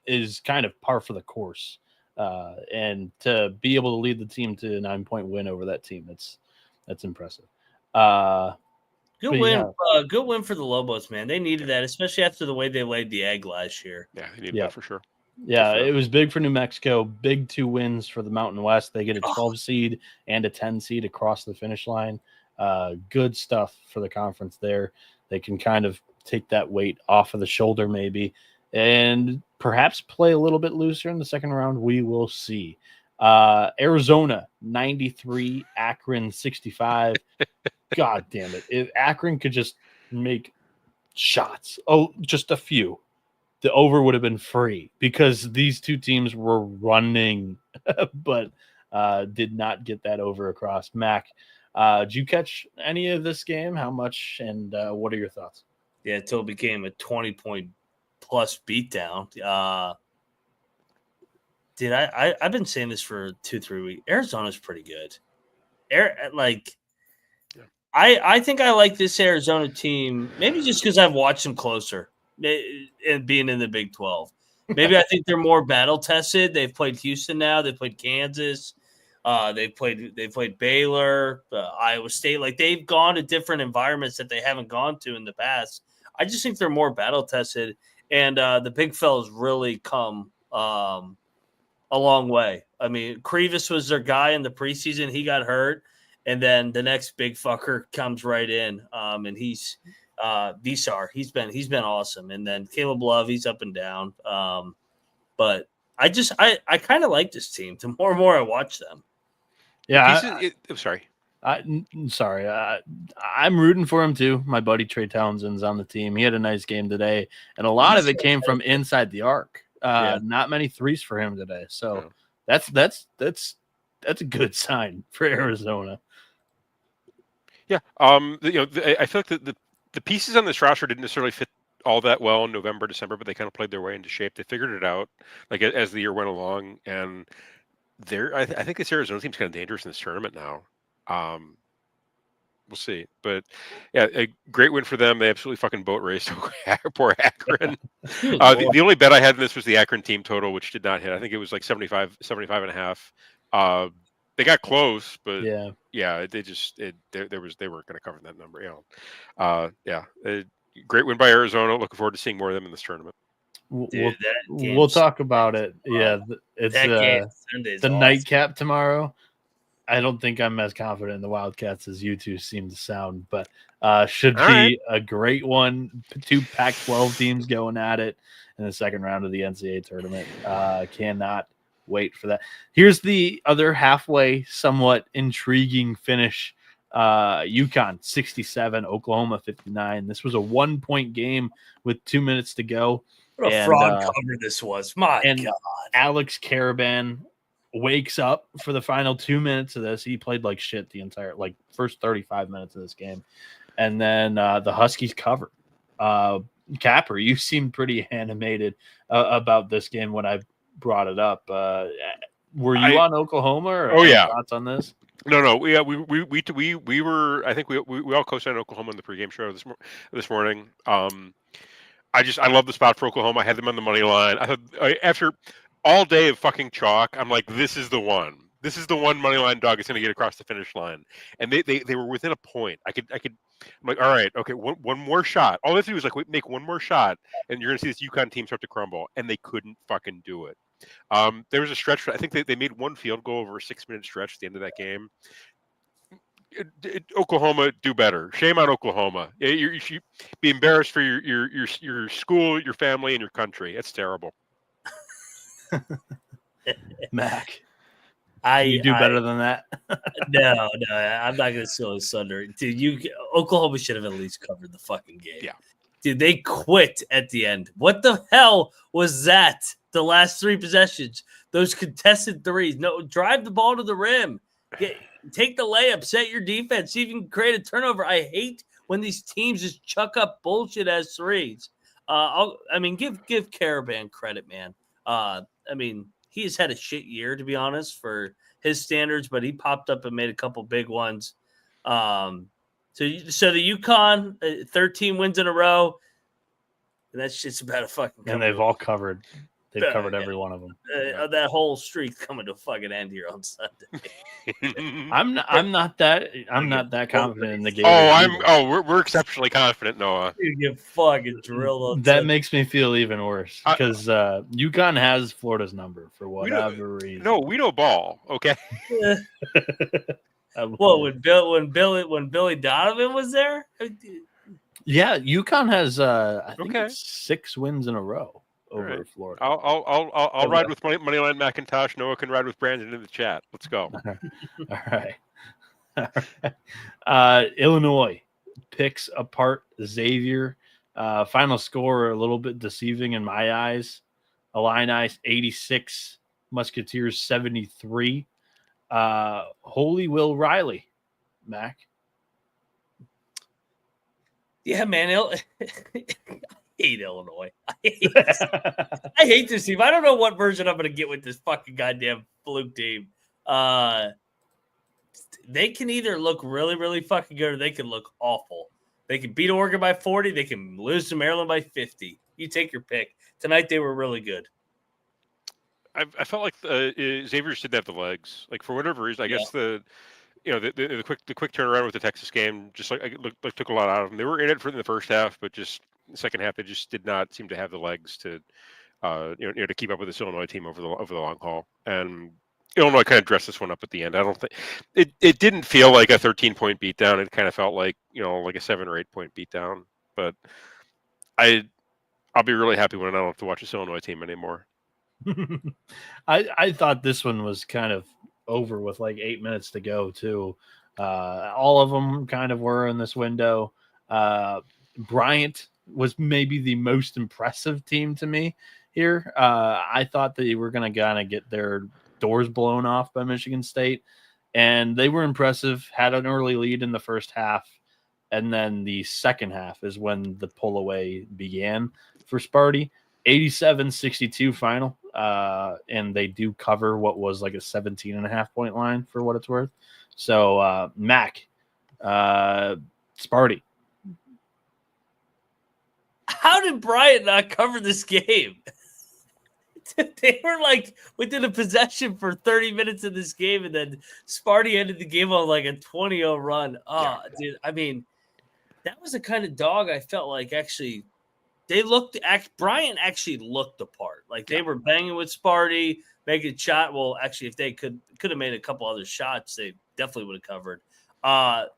is kind of par for the course. And to be able to lead the team to a 9-point win over that team, that's impressive. Good win. Yeah. Good win for the Lobos, man. They needed that, especially after the way they laid the egg last year. Yeah, they needed that for sure. Yeah, it was big for New Mexico. Big 2 wins for the Mountain West. They get a 12 seed and a 10 seed across the finish line. Good stuff for the conference there. They can kind of take that weight off of the shoulder maybe and perhaps play a little bit looser in the second round. We will see. Arizona 93, Akron 65. God damn it. If Akron could just make shots, just a few, the over would have been free because these two teams were running, but did not get that over across. Mac, did you catch any of this game? How much and what are your thoughts? Yeah, until it became a 20-point plus beatdown. I've been saying this for 2-3 weeks. Arizona's pretty good. I think I like this Arizona team, maybe just because I've watched them closer and being in the Big 12. Maybe I think they're more battle tested. They've played Houston now. They played Kansas. They played Baylor, Iowa State. Like they've gone to different environments that they haven't gone to in the past. I just think they're more battle tested, and the big fellas really come a long way. I mean, Krivas was their guy in the preseason. He got hurt. And then the next big fucker comes right in, and he's Visar. He's been awesome. And then Caleb Love, he's up and down. But I kind of like this team. The more and more I watch them. Yeah, I'm sorry. I'm rooting for him too. My buddy Trey Townsend's on the team. He had a nice game today, and a lot of it came from inside the arc. Not many threes for him today. So that's a good sign for Arizona. Yeah. I feel like the pieces on this roster didn't necessarily fit all that well in November, December, but they kind of played their way into shape. They figured it out like as the year went along, and I think this Arizona team's kind of dangerous in this tournament now. We'll see, but yeah, a great win for them. They absolutely fucking boat raced poor Akron. The only bet I had in this was the Akron team total, which did not hit. I think it was like 75 and a half. They got close, but they weren't going to cover that number. Great win by Arizona. Looking forward to seeing more of them in this tournament. We'll talk about it. Yeah, it's the nightcap tomorrow. I don't think I'm as confident in the Wildcats as you two seem to sound, but should be a great one. 2 Pac-12 teams going at it in the second round of the NCAA tournament. Cannot wait for that. Here's the other halfway, somewhat intriguing finish. UConn 67, Oklahoma 59. This was a 1-point game with 2 minutes to go. What a fraud cover this was. My God. Alex Caravan wakes up for the final 2 minutes of this. He played like shit the entire first 35 minutes of this game. And then the Huskies covered. Capper, you seemed pretty animated about this game when I brought it up. Were you on Oklahoma? Or thoughts on this? No. We were. I think we all co-signed Oklahoma in the pregame show this morning. I love the spot for Oklahoma. I had them on the money line. After all day of fucking chalk, I'm like, this is the one. This is the one money line dog is going to get across the finish line. And they were within a point. I'm like, all right, okay, one more shot. All they have to do is make one more shot, and you're going to see this UConn team start to crumble. And they couldn't fucking do it. There was a stretch. I think they made one field goal over a 6-minute stretch at the end of that game. Oklahoma, do better. Shame on Oklahoma. You should be embarrassed for your school, your family, and your country. That's terrible. Mac, you do better than that. No, I'm not going to steal his thunder. Dude, Oklahoma should have at least covered the fucking game. Yeah. Dude, they quit at the end. What the hell was that? The last 3 possessions, those contested threes. No, drive the ball to the rim. Take the layup, set your defense, even create a turnover. I hate when these teams just chuck up bullshit as threes. Give Caravan credit, man. He has had a shit year, to be honest, for his standards, but he popped up and made a couple big ones. So the UConn 13 wins in a row, and that's just about a fucking. And they've all covered. They've covered every one of them. That whole streak's coming to a fucking end here on Sunday. I'm not that confident in the game. We're exceptionally confident, Noah. You get fucking drilled. That makes me feel even worse because UConn has Florida's number for whatever reason. No, we know ball. Okay. Well, when Billy Donovan was there, yeah, UConn has I think it's 6 wins in a row over Florida. I'll ride with Moneyline McIntyre. Noah can ride with Brandon in the chat. Let's go. All right. Illinois picks apart Xavier. Final score a little bit deceiving in my eyes. Illini 86, Musketeers 73. Holy Will Riley, Mac. Yeah, man. I hate Illinois. I hate this team. I don't know what version I'm going to get with this fucking goddamn fluke team. They can either look really, really fucking good or they can look awful. They can beat Oregon by 40. They can lose to Maryland by 50. You take your pick. Tonight they were really good. I felt like Xavier didn't have the legs. Like for whatever reason, I guess the quick turnaround with the Texas game just took a lot out of them. They were in it for the first half, but just the second half they just did not seem to have the legs to to keep up with this Illinois team over the long haul. And Illinois kind of dressed this one up at the end. I don't think it didn't feel like a 13-point beatdown. It kind of felt like like a 7 or 8 point beatdown. But I'll be really happy when I don't have to watch this Illinois team anymore. I thought this one was kind of over with like 8 minutes to go too. All of them kind of were in this window. Bryant was maybe the most impressive team to me here. I thought they were going to kind of get their doors blown off by Michigan State, and they were impressive, had an early lead in the first half, and then the second half is when the pull away began for Sparty. 87-62 final, and they do cover what was like a 17.5 point line for what it's worth. So, Mac, Sparty. How did Bryant not cover this game? They were like within a possession for 30 minutes of this game, and then Sparty ended the game on like a 20-0 run. Dude, I mean, that was the kind of dog I felt like actually – Bryant actually looked the part. Like they were banging with Sparty, making a shot. Well, actually, if they could have made a couple other shots, they definitely would have covered.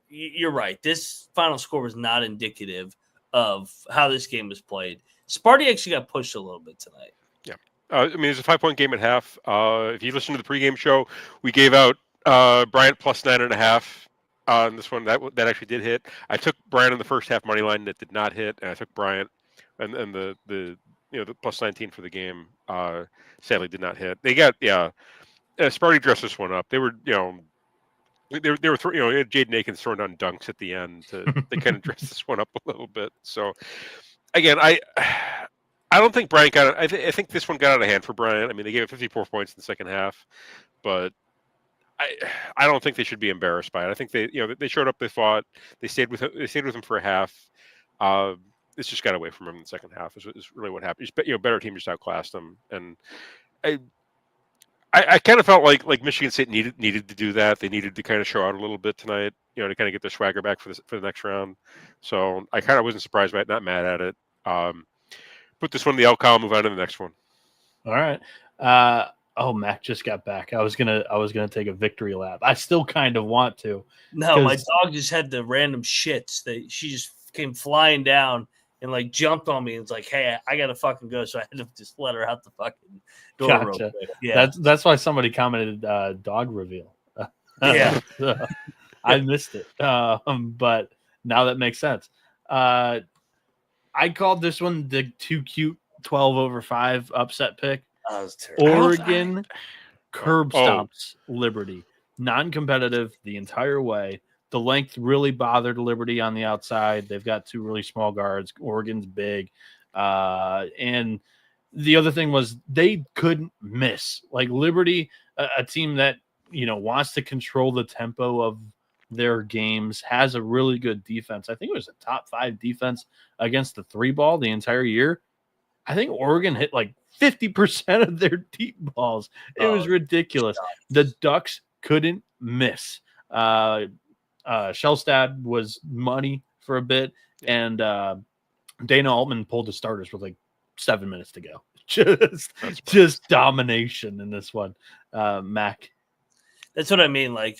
You're right. This final score was not indicative of how this game was played. Sparty actually got pushed a little bit tonight. Yeah. I mean, it's a 5-point game at half. If you listen to the pregame show, we gave out Bryant plus 9.5 on this one. That actually did hit. I took Bryant in the first half money line that did not hit, and I took Bryant and the plus 19 for the game sadly did not hit. They got Sparty dressed this one up. They were they were Jaden Akins throwing down dunks at the end. They kind of dressed this one up a little bit. So again, I don't think Bryant got it. I think this one got out of hand for Bryant. I mean, they gave it 54 points in the second half, but I don't think they should be embarrassed by it. I think they showed up, they fought, they stayed with him for a half. It's just got away from him in the second half. Is really what happened. Better team just outclassed them, and I kind of felt like Michigan State needed to do that. They needed to kind of show out a little bit tonight, to kind of get their swagger back for the next round. So I kind of wasn't surprised by it, not mad at it. Put this one in the L column, move on to the next one. All right. Mac just got back. I was gonna take a victory lap. I still kind of want to. No, my dog just had the random shits. She just came flying down and like jumped on me and was like, "Hey, I gotta fucking go." So I had to just let her out the fucking door real quick. Yeah, that's why somebody commented dog reveal. Yeah, I missed it, but now that makes sense. I called this one the too cute 12/5 upset pick. That was terrible. Oregon curb stomps Liberty, non-competitive the entire way. The length really bothered Liberty on the outside. They've got 2 really small guards. Oregon's big. And the other thing was they couldn't miss. Like Liberty, a team that, wants to control the tempo of their games, has a really good defense. I think it was a top 5 defense against the 3-ball the entire year. I think Oregon hit like 50% of their deep balls. It was ridiculous. The Ducks couldn't miss. Shellstad was money for a bit, and Dana Altman pulled the starters with like 7 minutes to go. Just domination in this one. Mac. That's what I mean. Like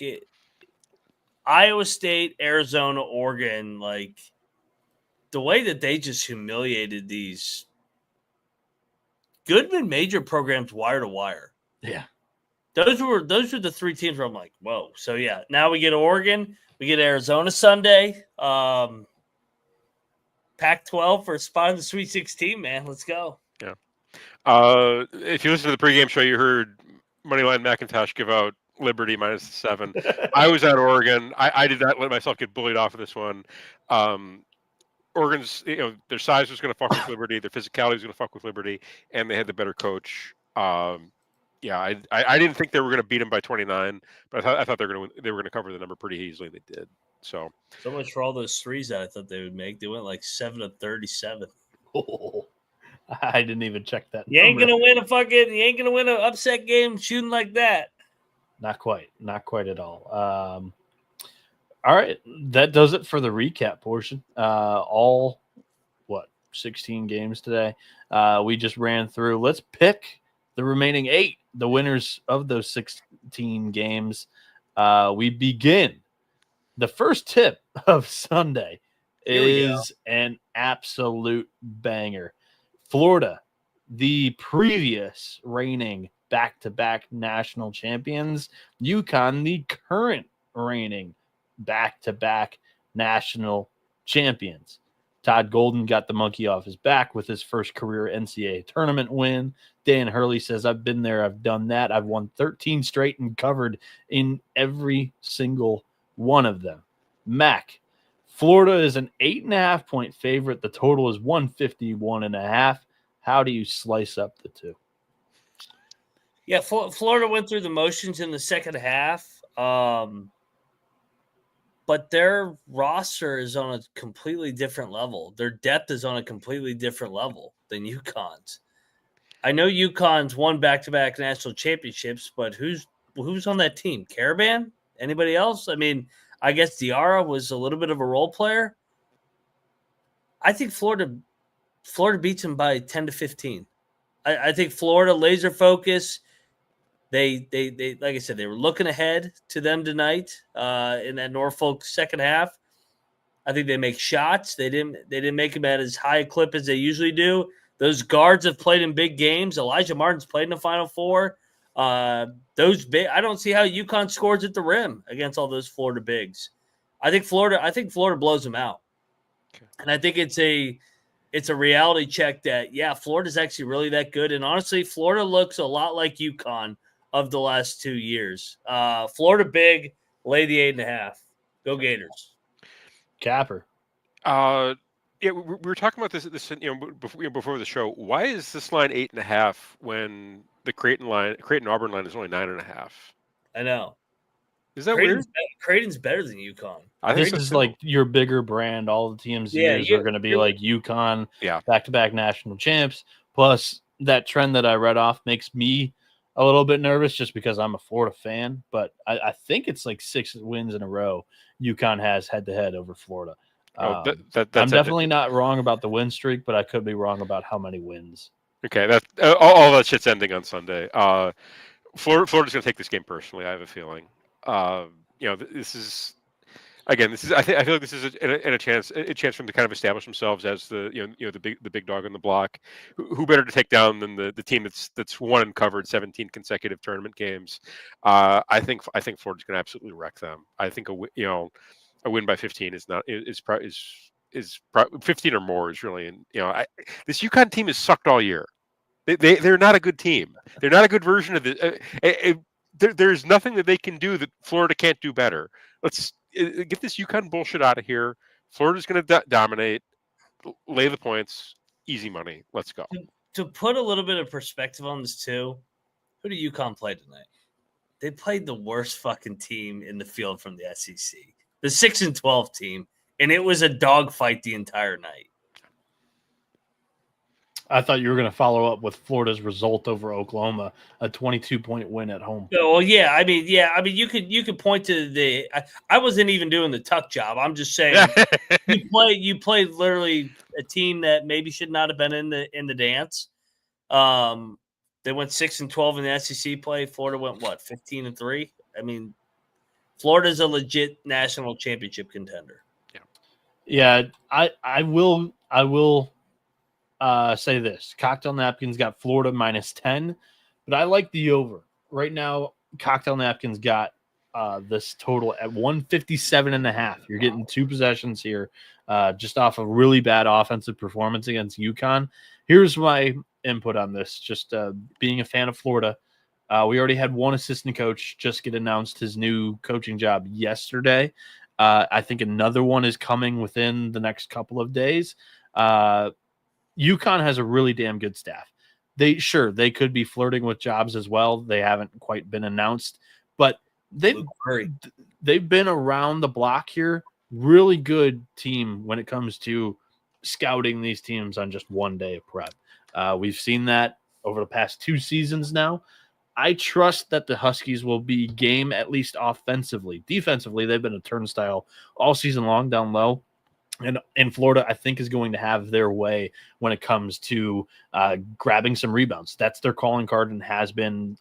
Iowa State, Arizona, Oregon, like the way that they just humiliated these good mid-major programs wire to wire. Yeah. Those were the 3 teams where I'm like, whoa. So yeah, now we get Oregon, we get Arizona Sunday. Pac-12 for a spot in the Sweet 16, man. Let's go. Yeah. If you listen to the pregame show, you heard Moneyline McIntyre give out Liberty -7. I was at Oregon. I did not let myself get bullied off of this one. Oregon's, their size was going to fuck with Liberty, their physicality was going to fuck with Liberty, and they had the better coach. I didn't think they were going to beat them by 29, but I thought they were going to cover the number pretty easily. They did. So much for all those threes that I thought they would make. They went like 7 of 37. Oh, I didn't even check that. You ain't gonna win an upset game shooting like that. Not quite at all. All right, that does it for the recap portion. 16 games today. We just ran through. Let's pick the remaining 8, the winners of those 16 games. We begin. The first tip of Sunday is an absolute banger. Florida, the previous reigning back-to-back national champions. UConn, the current reigning back-to-back national champions. Todd Golden got the monkey off his back with his first career NCAA tournament win. Dan Hurley says, I've been there, I've done that. I've won 13 straight and covered in every single one of them. Mac, Florida is an 8.5-point favorite. The total is 151.5. How do you slice up the two? Yeah, Florida went through the motions in the second half, but their roster is on a completely different level. Their depth is on a completely different level than UConn's. I know UConn's won back-to-back national championships, but who's on that team? Caravan? Anybody else? I mean, I guess Diarra was a little bit of a role player. I think Florida beats them by 10 to 15. I think Florida laser focus. They like I said, they were looking ahead to them tonight in that Norfolk second half. I think they make shots. They didn't make them at as high a clip as they usually do. Those guards have played in big games. Elijah Martin's played in the Final Four. I don't see how UConn scores at the rim against all those Florida bigs. I think Florida blows them out. Okay. And I think it's a reality check that, Florida's actually really that good. And honestly, Florida looks a lot like UConn of the last 2 years. Florida big, lay the 8.5. Go Gators. Capper. We were talking about this before the show. Why is this line 8.5 when the Creighton Auburn line is only 9.5? I know. Is that weird? Creighton's better than UConn. This is like your bigger brand. All the TMZs are going to be like UConn, back-to-back national champs. Plus, that trend that I read off makes me a little bit nervous just because I'm a Florida fan. But I think it's like 6 wins in a row UConn has head-to-head over Florida. I'm definitely not wrong about the win streak, but I could be wrong about how many wins. Okay, that all that shit's ending on Sunday. Florida's going to take this game personally. I have a feeling. This is I feel like this is a chance for them to kind of establish themselves as the big dog on the block. Who better to take down than the team that's won and covered 17 consecutive tournament games? I think Florida's going to absolutely wreck them. I think a win by 15 is 15 or more is really, this UConn team has sucked all year. They're not a good team. They're not a good version of this. There's nothing that they can do that Florida can't do better. Let's get this UConn bullshit out of here. Florida's going to dominate, lay the points, easy money. Let's go. To put a little bit of perspective on this too, who did UConn play tonight? They played the worst fucking team in the field from the SEC. the 6-12 team, and it was a dogfight the entire night. I thought you were going to follow up with Florida's result over Oklahoma, a 22-point win at home. Well, I mean, you could point to the. I wasn't even doing the tuck job. I'm just saying you play literally a team that maybe should not have been in the dance. They went 6-12 in the SEC play. Florida went 15-3. I mean, Florida's a legit national championship contender. Yeah, I will say this. Cocktail Napkins got Florida -10, but I like the over. Right now, Cocktail Napkins got this total at 157.5. You're getting 2 possessions here just off a really bad offensive performance against UConn. Here's my input on this, just being a fan of Florida. We already had one assistant coach just get announced his new coaching job yesterday. I think another one is coming within the next couple of days. UConn has a really damn good staff. They could be flirting with jobs as well. They haven't quite been announced, but they've been around the block here. Really good team when it comes to scouting these teams on just one day of prep. We've seen that over the past 2 seasons now. I trust that the Huskies will be game, at least offensively. Defensively, they've been a turnstile all season long down low. And Florida, I think, is going to have their way when it comes to grabbing some rebounds. That's their calling card and has been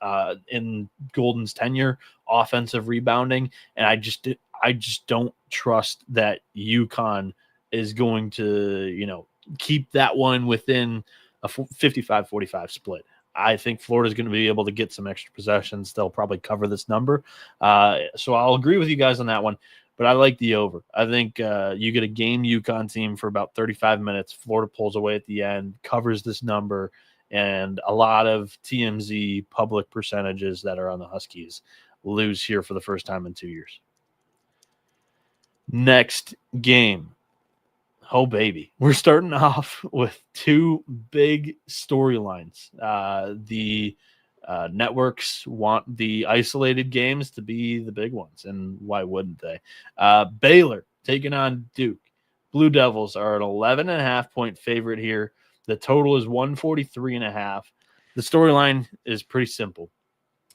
in Golden's tenure, offensive rebounding. And I just don't trust that UConn is going to, keep that one within a 55-45 split. I think Florida is going to be able to get some extra possessions. They'll probably cover this number. So I'll agree with you guys on that one. But I like the over. I think you get a game UConn team for about 35 minutes. Florida pulls away at the end, covers this number, and a lot of TMZ public percentages that are on the Huskies lose here for the first time in 2 years. Next game. Oh, baby. We're starting off with 2 big storylines. The networks want the isolated games to be the big ones, and why wouldn't they? Baylor taking on Duke. Blue Devils are an 11.5-point favorite here. The total is 143.5. The storyline is pretty simple.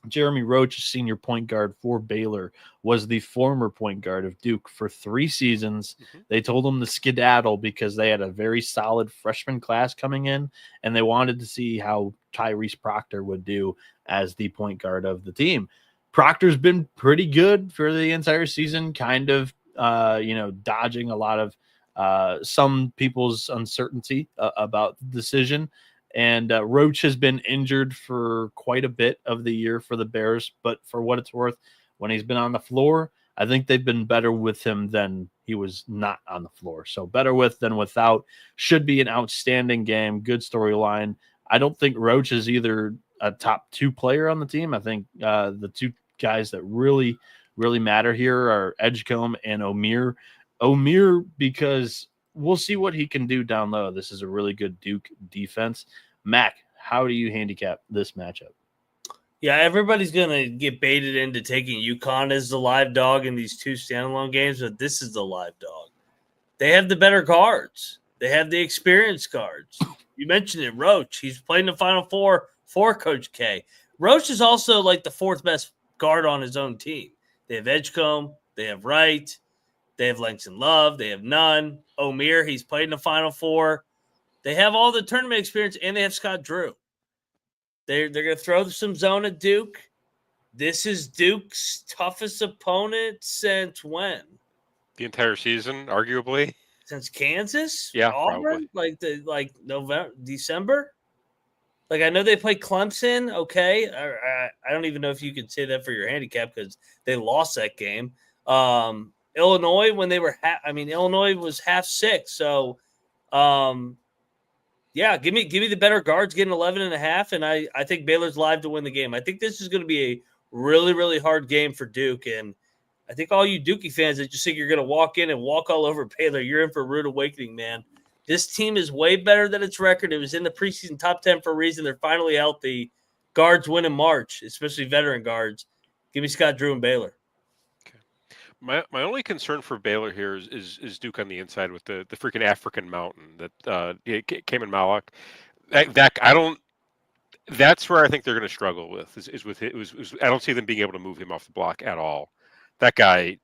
Jeremy Roach, senior point guard for Baylor, was the former point guard of Duke for 3 seasons. They told him to skedaddle because they had a very solid freshman class coming in, and they wanted to see how Tyrese Proctor would do as the point guard of the team. Proctor's been pretty good for the entire season, kind of, dodging a lot of some people's uncertainty about the decision. And Roach has been injured for quite a bit of the year for the Bears, but for what it's worth, when he's been on the floor, I think they've been better with him than he was not on the floor. So better with than without. Should be an outstanding game. Good storyline. I don't think Roach is either a top 2 player on the team. I think the 2 guys that really, really matter here are Edgecombe and O'Meara. O'Meara, because we'll see what he can do down low. This is a really good Duke defense. Mac, how do you handicap this matchup? Yeah, everybody's going to get baited into taking UConn as the live dog in these 2 standalone games, but this is the live dog. They have the better cards. They have the experienced cards. You mentioned it, Roach. He's played in the Final Four for Coach K. Roach is also like the 4th best guard on his own team. They have Edgecombe. They have Wright. They have Langston Love. They have Nunn. O'Meara, he's played in the Final Four. They have all the tournament experience, and they have Scott Drew. They're going to throw some zone at Duke. This is Duke's toughest opponent since when? The entire season, arguably. Since Kansas? Yeah, Auburn? probably. Like November, December? Like, I know they played Clemson. Okay. I don't even know if you could say that for your handicap because they lost that game. Illinois, when they were Illinois was half 6. So, yeah, give me the better guards, getting 11.5, and I think Baylor's live to win the game. I think this is going to be a really, really hard game for Duke, and I think all you Dookie fans that just think you're going to walk in and walk all over Baylor, you're in for a rude awakening, man. This team is way better than its record. It was in the preseason top 10 for a reason. They're finally healthy. Guards win in March, especially veteran guards. Give me Scott Drew and Baylor. My only concern for Baylor here is Duke on the inside with the freaking African mountain that came in Malak. That I don't. That's where I think they're going to struggle with is with it. I don't see them being able to move him off the block at all. That guy,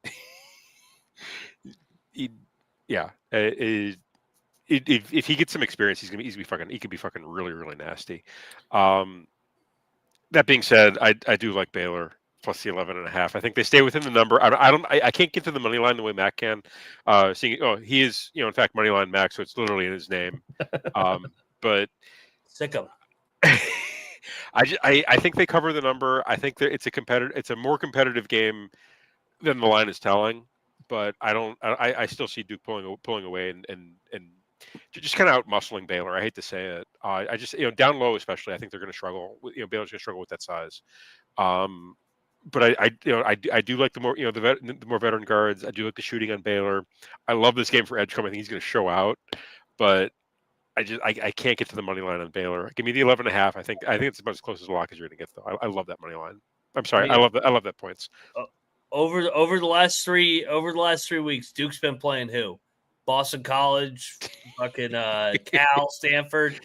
yeah. If he gets some experience, he could be fucking really really nasty. That being said, I do like Baylor plus the 11.5. I think they stay within the number. I can't get to the money line the way Mac can. He is in fact money line Mac, so it's literally in his name. But sick him. I think they cover the number. I think that it's a more competitive game than the line is telling. But I still see Duke pulling away and just kind of out muscling Baylor. I hate to say it. I just down low especially. I think they're going to struggle. Baylor's going to struggle with that size. But I do like the more the more veteran guards. I do like the shooting on Baylor. I love this game for Edgecombe. I think he's going to show out. But I can't get to the money line on Baylor. Give me the 11.5. I think it's about as close as a lock as you're going to get though. I love that money line. I'm sorry. I love that points. Over the last 3 weeks, Duke's been playing who? Boston College, fucking Cal, Stanford,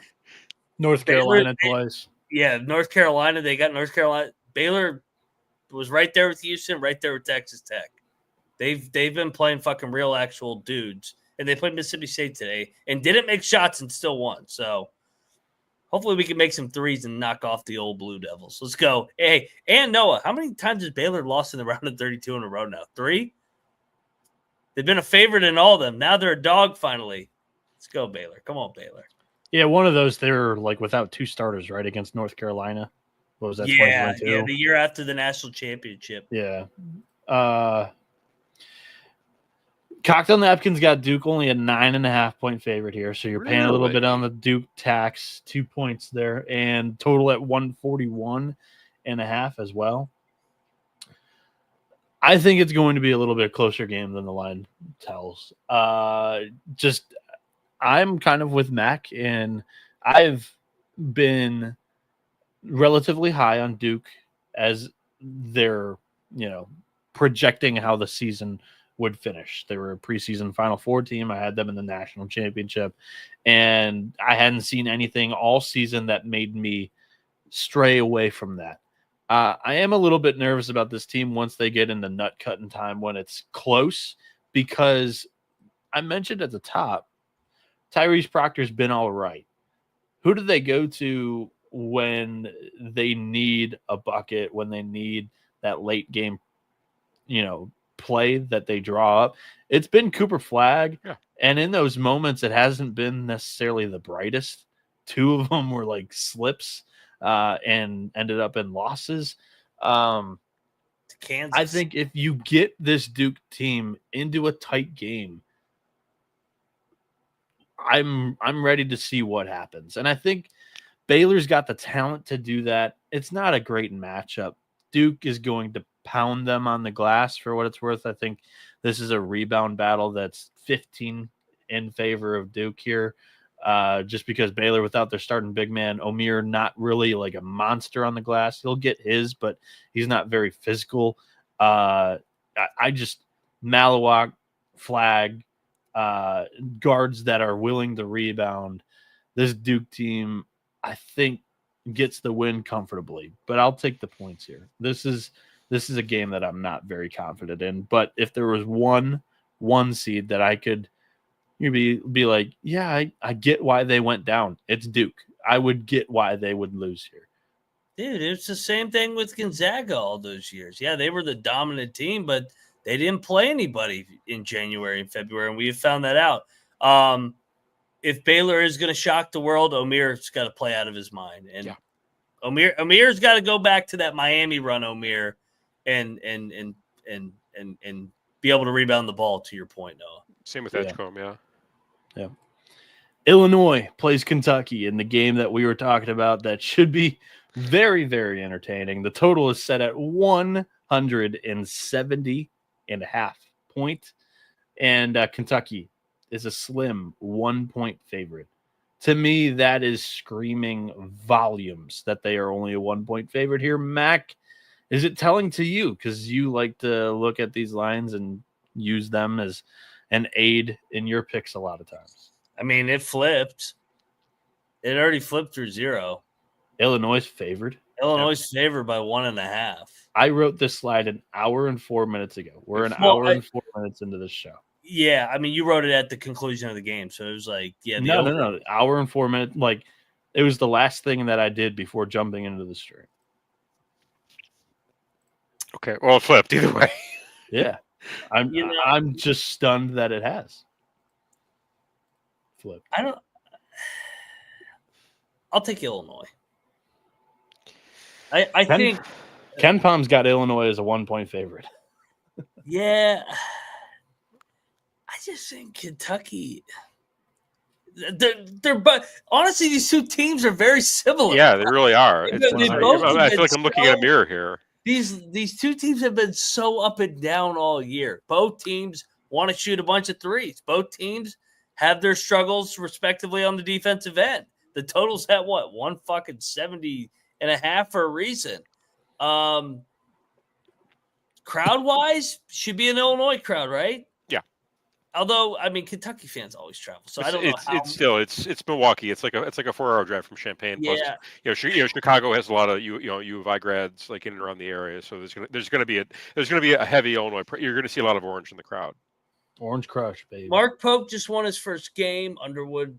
North Carolina twice. Yeah, North Carolina. They got North Carolina. Baylor was right there with Houston, right there with Texas Tech. They've been playing fucking real actual dudes, and they played Mississippi State today and didn't make shots and still won. So hopefully we can make some threes and knock off the old Blue Devils. Let's go. Hey, and Noah, how many times has Baylor lost in the round of 32 in a row now? 3? They've been a favorite in all of them. Now they're a dog finally. Let's go, Baylor. Come on, Baylor. Yeah, one of those, they were like without 2 starters, right, against North Carolina. What was that? Yeah, the year after the national championship. Yeah. Cocktail Napkins got Duke only a 9.5-point favorite here, so you're paying a little bit on the Duke tax, 2 points there, and total at 141.5 as well. I think it's going to be a little bit closer game than the line tells. I'm kind of with Mac, and I've been relatively high on Duke as they're, projecting how the season would finish. They were a preseason Final Four team. I had them in the national championship, and I hadn't seen anything all season that made me stray away from that. I am a little bit nervous about this team once they get into nut cutting time when it's close, because I mentioned at the top, Tyrese Proctor's been all right. Who do they go to when they need a bucket, when they need that late game, play that they draw up? It's been Cooper Flagg. Yeah. And in those moments, it hasn't been necessarily the brightest. 2 of them were like slips and ended up in losses. Kansas. I think if you get this Duke team into a tight game, I'm ready to see what happens. And I think Baylor's got the talent to do that. It's not a great matchup. Duke is going to pound them on the glass for what it's worth. I think this is a rebound battle that's 15 in favor of Duke here. Just because Baylor, without their starting big man, Omier, not really like a monster on the glass. He'll get his, but he's not very physical. Malawak, Flagg, guards that are willing to rebound. This Duke team, I think, gets the win comfortably, but I'll take the points here. This is a game that I'm not very confident in, but if there was one seed that I could be like, yeah, I get why they went down, it's Duke. I would get why they would lose here. Dude, it's the same thing with Gonzaga all those years. Yeah, they were the dominant team, but they didn't play anybody in January and February, and we have found that out. If Baylor is going to shock the world, Omier's got to play out of his mind. And yeah. Omir's got to go back to that Miami run, Omier, and be able to rebound the ball, to your point, Noah. Same with Edgecombe, yeah. Illinois plays Kentucky in the game that we were talking about that should be very, very entertaining. The total is set at 170.5 points, and Kentucky is a slim 1-point favorite. To me, that is screaming volumes that they are only a 1-point favorite here. Mac Is it telling to you? Because you like to look at these lines and use them as an aid in your picks a lot of times. I mean, it flipped. It already flipped through 0. Illinois favored. Illinois favored by 1.5. I wrote this slide an hour and 4 minutes ago. We're an hour and 4 minutes into this show. Yeah, I mean, you wrote it at the conclusion of the game, so it was like, No. Hour and 4 minutes. Like, it was the last thing that I did before jumping into the stream. Okay, well, it flipped either way. Yeah, I'm just stunned that it has flipped. I'll take Illinois. I think Ken Palm's got Illinois as a 1-point favorite. Yeah, I just think Kentucky. They're but honestly, these two teams are very similar. Yeah, they really are. I I feel like I'm looking at a mirror here. These two teams have been so up and down all year. Both teams want to shoot a bunch of threes. Both teams have their struggles respectively on the defensive end. The total's at what? 170.5 for a reason. Crowd wise, should be an Illinois crowd, right? Yeah. Although, I mean, Kentucky fans always travel, so I don't know. It's Milwaukee. It's like a 4-hour drive from Champaign. Yeah. Plus, Chicago has a lot of U of I grads like in and around the area, so there's gonna be a heavy Illinois. You're gonna see a lot of orange in the crowd. Orange Crush, baby. Mark Pope just won his first game. Underwood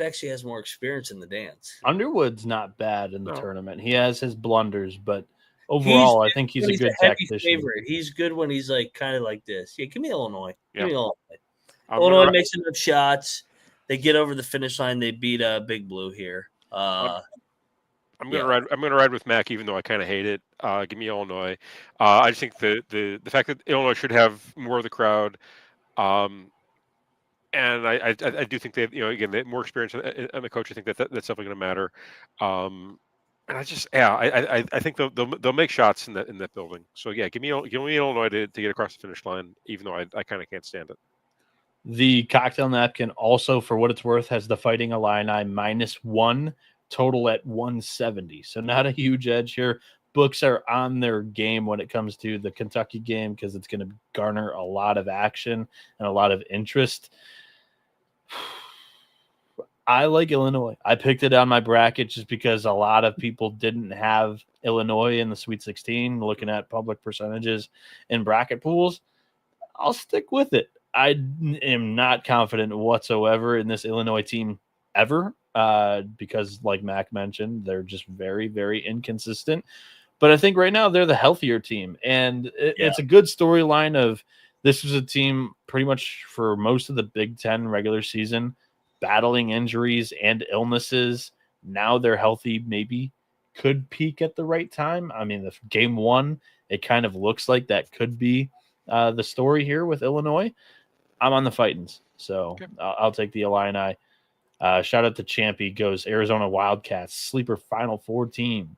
actually has more experience in the dance. Underwood's not bad in the tournament. He has his blunders, but overall, I think he's a good tactician. Favorite. He's good when he's like kind of like this. Yeah, give me Illinois. Give me Illinois. Illinois makes enough shots. They get over the finish line. They beat Big Blue here. I'm gonna ride with Mac, even though I kind of hate it. Give me Illinois. I just think the fact that Illinois should have more of the crowd, and I do think they have, they have more experience on the coach. I think that's definitely going to matter. And I think they'll make shots in that building. So yeah, give me Illinois to get across the finish line, even though I kind of can't stand it. The cocktail napkin also, for what it's worth, has the Fighting Illini -1, total at 170. So not a huge edge here. Books are on their game when it comes to the Kentucky game because it's going to garner a lot of action and a lot of interest. I like Illinois. I picked it on my bracket just because a lot of people didn't have Illinois in the Sweet 16, looking at public percentages in bracket pools. I'll stick with it. I am not confident whatsoever in this Illinois team ever because, like Mac mentioned, they're just very, very inconsistent. But I think right now they're the healthier team. And it's a good storyline of this was a team pretty much for most of the Big Ten regular season battling injuries and illnesses. Now they're healthy, maybe could peak at the right time. I mean, the game 1, it kind of looks like that could be the story here with Illinois. I'm on the Fightins, so okay. I'll take the Illini. Shout out to Champy, goes Arizona Wildcats, sleeper Final Four team.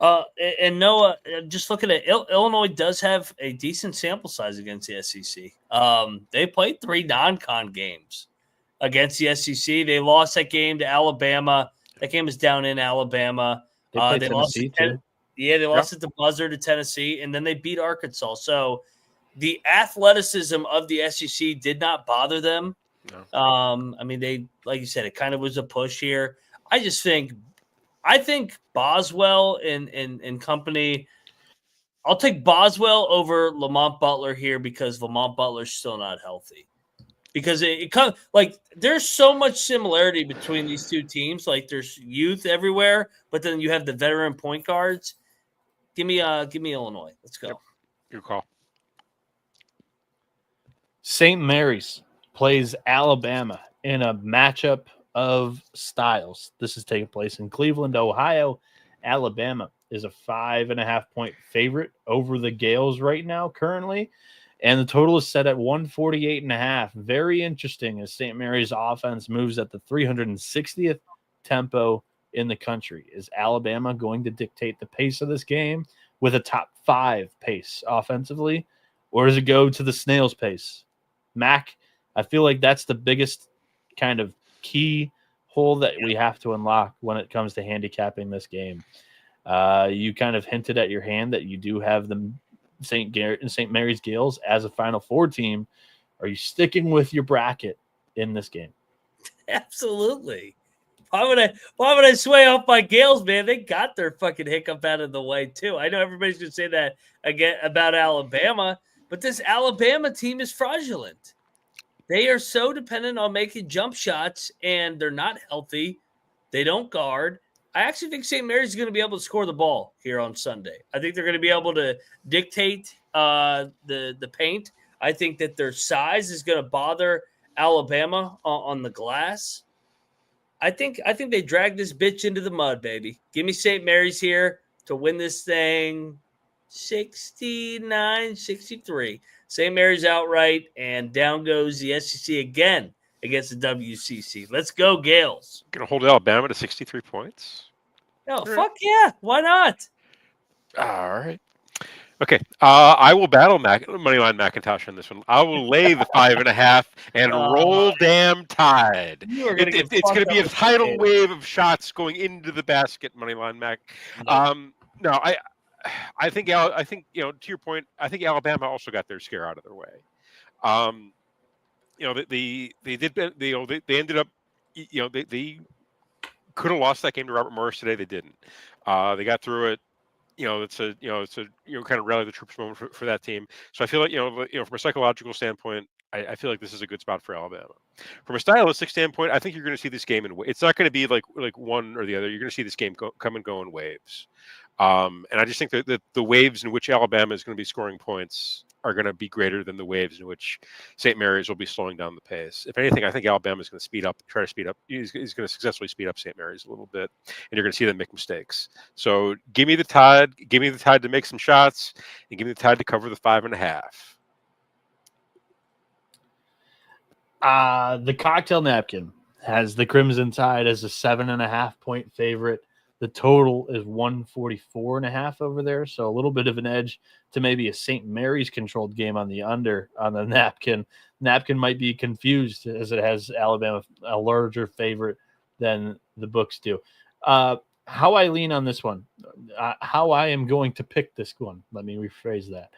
And Noah, just looking at Illinois does have a decent sample size against the SEC. They played 3 non-con games against the SEC. They lost that game to Alabama. That game is down in Alabama. They lost it. They lost at the buzzer to Tennessee, and then they beat Arkansas. So the athleticism of the SEC did not bother them. No. I mean, they, like you said, it kind of was a push here. I think Boswell and company. I'll take Boswell over Lamont Butler here because Lamont Butler's still not healthy. Because it comes like there's so much similarity between these two teams. Like there's youth everywhere, but then you have the veteran point guards. Give me Illinois. Let's go. Yep. Good call. St. Mary's plays Alabama in a matchup of styles. This is taking place in Cleveland, Ohio. Alabama is a 5.5-point favorite over the Gales right now, currently. And the total is set at 148.5. Very interesting as St. Mary's offense moves at the 360th tempo in the country. Is Alabama going to dictate the pace of this game with a top 5 pace offensively? Or does it go to the snail's pace? Mac, I feel like that's the biggest kind of key hole that we have to unlock when it comes to handicapping this game. You kind of hinted at your hand that you do have the St. Mary's Gales as a Final Four team. Are you sticking with your bracket in this game? Absolutely. Why would I sway off my Gales, man? They got their fucking hiccup out of the way too. I know everybody's gonna say that again about Alabama, but this Alabama team is fraudulent. They are so dependent on making jump shots, and they're not healthy. They don't guard. I actually think St. Mary's is going to be able to score the ball here on Sunday. I think they're going to be able to dictate the paint. I think that their size is going to bother Alabama on the glass. I think they drag this bitch into the mud, baby. Give me St. Mary's here to win this thing 69-63. St. Mary's outright, and down goes the SEC again against the WCC. Let's go, Gales. Going to hold Alabama to 63 points? No, fuck yeah. Why not? All right. Okay. I will battle Moneyline McIntyre on this one. I will lay the 5.5 and roll damn Tide. It's going to be a tidal wave of shots going into the basket, Moneyline Mac. No, I think to your point, I think Alabama also got their scare out of their way. They ended up, they could have lost that game to Robert Morris today. They didn't. They got through it. It's a kind of rally the troops moment for that team. So I feel like from a psychological standpoint, I feel like this is a good spot for Alabama. From a stylistic standpoint, I think you're going to see this game it's not going to be like one or the other. You're going to see this game come and go in waves. And I just think that the waves in which Alabama is going to be scoring points are going to be greater than the waves in which St. Mary's will be slowing down the pace. If anything, I think Alabama is going to try to speed up. He's going to successfully speed up St. Mary's a little bit, and you're going to see them make mistakes. So give me the Tide. Give me the Tide to make some shots, and give me the Tide to cover the 5.5. The cocktail napkin has the Crimson Tide as a 7.5-point favorite. The total is 144.5 over there, so a little bit of an edge to maybe a St. Mary's controlled game on the under on the napkin. Napkin might be confused as it has Alabama a larger favorite than the books do. How I lean on this one, how I am going to pick this one. Let me rephrase that.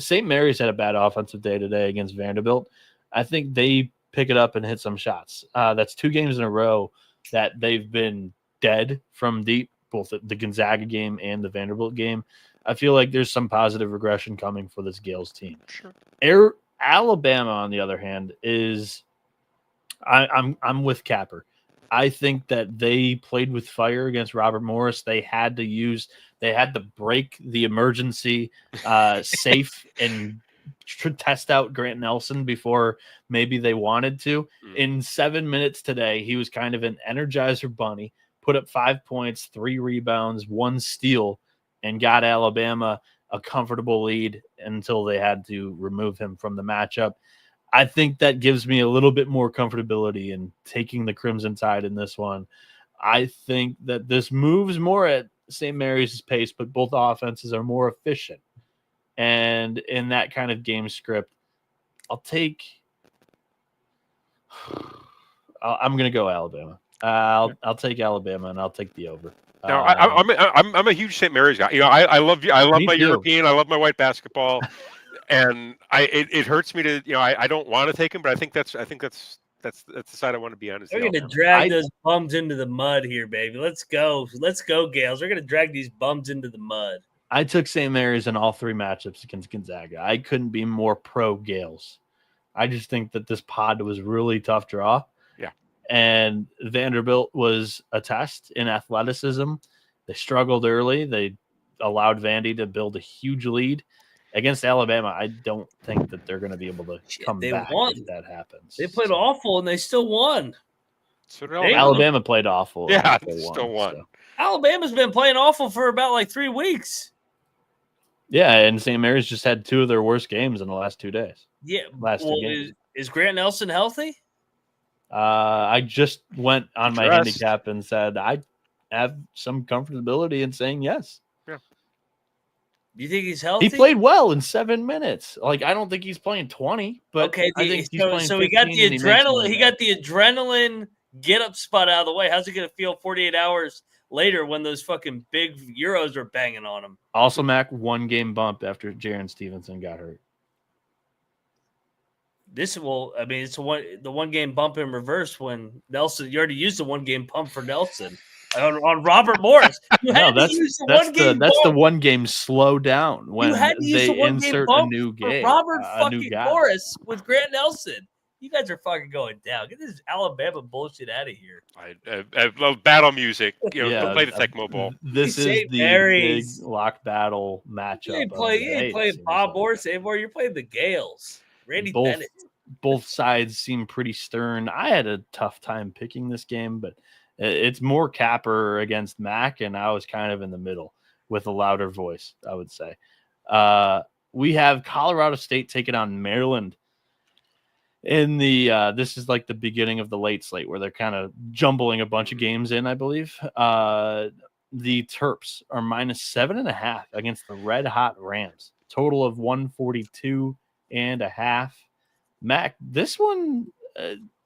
St. Mary's had a bad offensive day today against Vanderbilt. I think they pick it up and hit some shots. That's 2 games in a row that they've been dead from deep, both the Gonzaga game and the Vanderbilt game. I feel like there's some positive regression coming for this Gales team. Sure. Alabama, on the other hand, is I'm with Capper. I think that they played with fire against Robert Morris. They had to break the emergency safe and test out Grant Nelson before maybe they wanted to. In 7 minutes today, he was kind of an Energizer bunny, put up 5 points, 3 rebounds, 1 steal, and got Alabama a comfortable lead until they had to remove him from the matchup. I think that gives me a little bit more comfortability in taking the Crimson Tide in this one. I think that this moves more at St. Mary's pace, but both offenses are more efficient. And in that kind of game script, I'm going to go Alabama. I'll take Alabama, and I'll take the over. No, I'm a huge St. Mary's guy. I love my too. European. I love my white basketball, and it hurts me to I don't want to take him, but I think that's the side I want to be on. We're going to drag those bums into the mud here, baby. Let's go, Gales. We're going to drag these bums into the mud. I took St. Mary's in all 3 matchups against Gonzaga. I couldn't be more pro Gales. I just think that this pod was really tough draw. Yeah. And Vanderbilt was a test in athleticism. They struggled early. They allowed Vandy to build a huge lead. Against Alabama, I don't think that they're going to be able to come back if that happens. They played awful, and they still won. So Alabama played awful. Yeah, they still won. So. Alabama's been playing awful for about 3 weeks. Yeah, and St. Mary's just had 2 of their worst games in the last 2 days. Yeah. 2 games. Is Grant Nelson healthy? I just went on my handicap and said I have some comfortability in saying yes. Yeah. Do you think he's healthy? He played well in 7 minutes. I don't think he's playing 20, but okay. I think he's playing. So he got the adrenaline. He got the adrenaline get up spot out of the way. How's he going to feel 48 hours later when those fucking big Euros are banging on them. Also, Mac, 1-game bump after Jaron Stevenson got hurt. It's the 1-game bump in reverse when Nelson. You already used the 1-game bump for Nelson on Robert Morris. That's the 1-game slow down when they insert a new game. Robert a new guy. Morris with Grant Nelson. You guys are fucking going down. Get this Alabama bullshit out of here. I love battle music. Play the Tecmo Bowl. This is the big lock battle matchup. You ain't playing Bob Morris anymore. You're playing the Gales. Randy Bennett. Both sides seem pretty stern. I had a tough time picking this game, but it's more Capper against Mac, and I was kind of in the middle with a louder voice, I would say. We have Colorado State taking on Maryland in the this is like the beginning of the late slate where they're kind of jumbling a bunch of games in, I believe. The Terps are -7.5 against the Red Hot Rams. Total of 142.5. Mac, this one,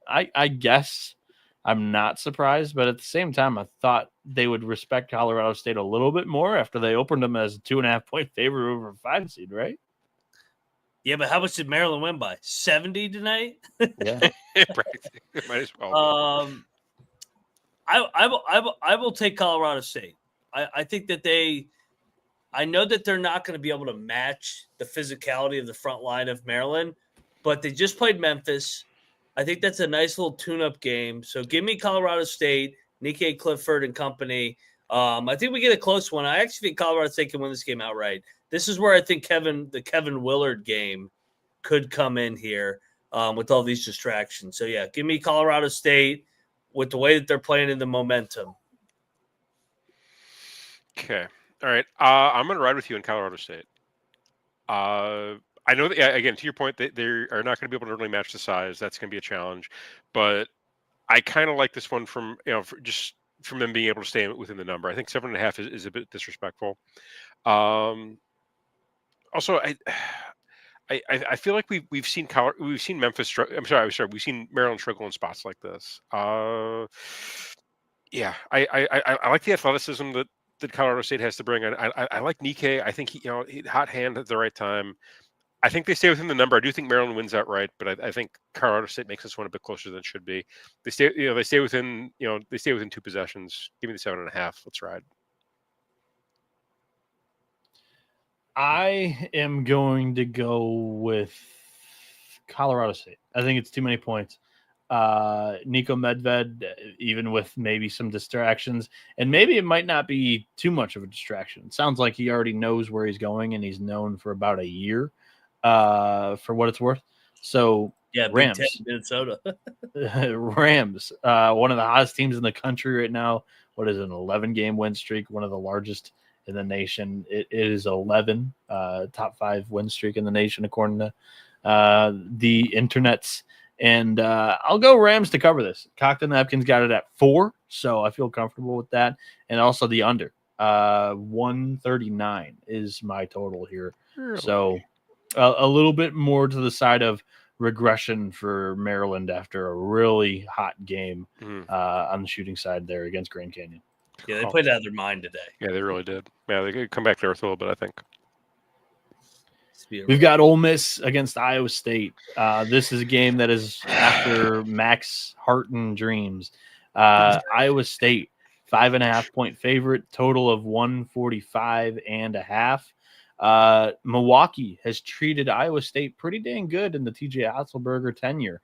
I guess I'm not surprised, but at the same time, I thought they would respect Colorado State a little bit more after they opened them as a 2.5-point favorite over a 5 seed, right? Yeah, but how much did Maryland win by? 70 tonight? Yeah. Might as well. I will take Colorado State. I think that I know that they're not going to be able to match the physicality of the front line of Maryland, but they just played Memphis. I think that's a nice little tune-up game. So give me Colorado State, Nikkei Clifford and company. I think we get a close one. I actually think Colorado State can win this game outright. This is where I think the Kevin Willard game could come in here with all these distractions. So, yeah, give me Colorado State with the way that they're playing in the momentum. Okay. All right. I'm going to ride with you in Colorado State. I know that, again, to your point, they are not going to be able to really match the size. That's going to be a challenge. But I kind of like this one from them being able to stay within the number. I think 7.5 is a bit disrespectful. Also, I feel like we've seen Memphis. We've seen Maryland struggle in spots like this. Yeah, I like the athleticism that Colorado State has to bring. I like Nikkei. I think he hot hand at the right time. I think they stay within the number. I do think Maryland wins outright, but I think Colorado State makes this one a bit closer than it should be. They stay within 2 possessions. Give me the 7.5. Let's ride. I am going to go with Colorado State. I think it's too many points. Nico Medved, even with maybe some distractions, and maybe it might not be too much of a distraction. It sounds like he already knows where he's going, and he's known for about a year, for what it's worth. So yeah, Rams, Minnesota, Rams, one of the hottest teams in the country right now. What is it, an 11-game win streak? One of the largest in the nation. It is 11, top 5 win streak in the nation, according to the internets. And I'll go Rams to cover this. Cocktail Napkins got it at 4, so I feel comfortable with that. And also the under. 139 is my total here. Really? So a little bit more to the side of regression for Maryland after a really hot game on the shooting side there against Grand Canyon. Yeah, they played out of their mind today. Yeah, they really did. Yeah, they could come back to earth a little bit, I think. We've got Ole Miss against Iowa State. This is a game that is after Max heart and dreams. Iowa State, 5.5-point favorite, total of 145.5. Milwaukee has treated Iowa State pretty dang good in the TJ Otzelberger tenure.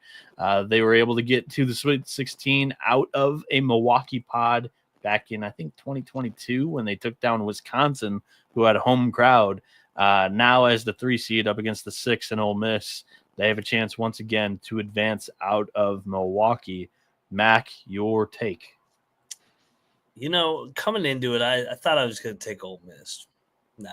They were able to get to the Sweet 16 out of a Milwaukee pod back in, I think, 2022 when they took down Wisconsin, who had a home crowd. Now as the 3 seed up against the 6 in Ole Miss, they have a chance once again to advance out of Milwaukee. Mac, your take. Coming into it, I thought I was going to take Ole Miss. Nah.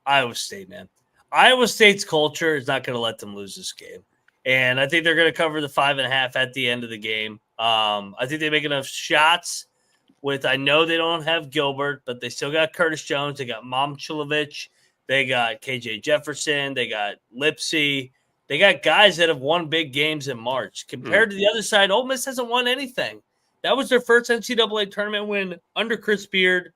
Iowa State, man. Iowa State's culture is not going to let them lose this game. And I think they're going to cover the 5.5 at the end of the game. I think they make enough shots I know they don't have Gilbert, but they still got Curtis Jones. They got Momchilovich. They got KJ Jefferson. They got Lipsy. They got guys that have won big games in March. Compared to the other side, Ole Miss hasn't won anything. That was their first NCAA tournament win under Chris Beard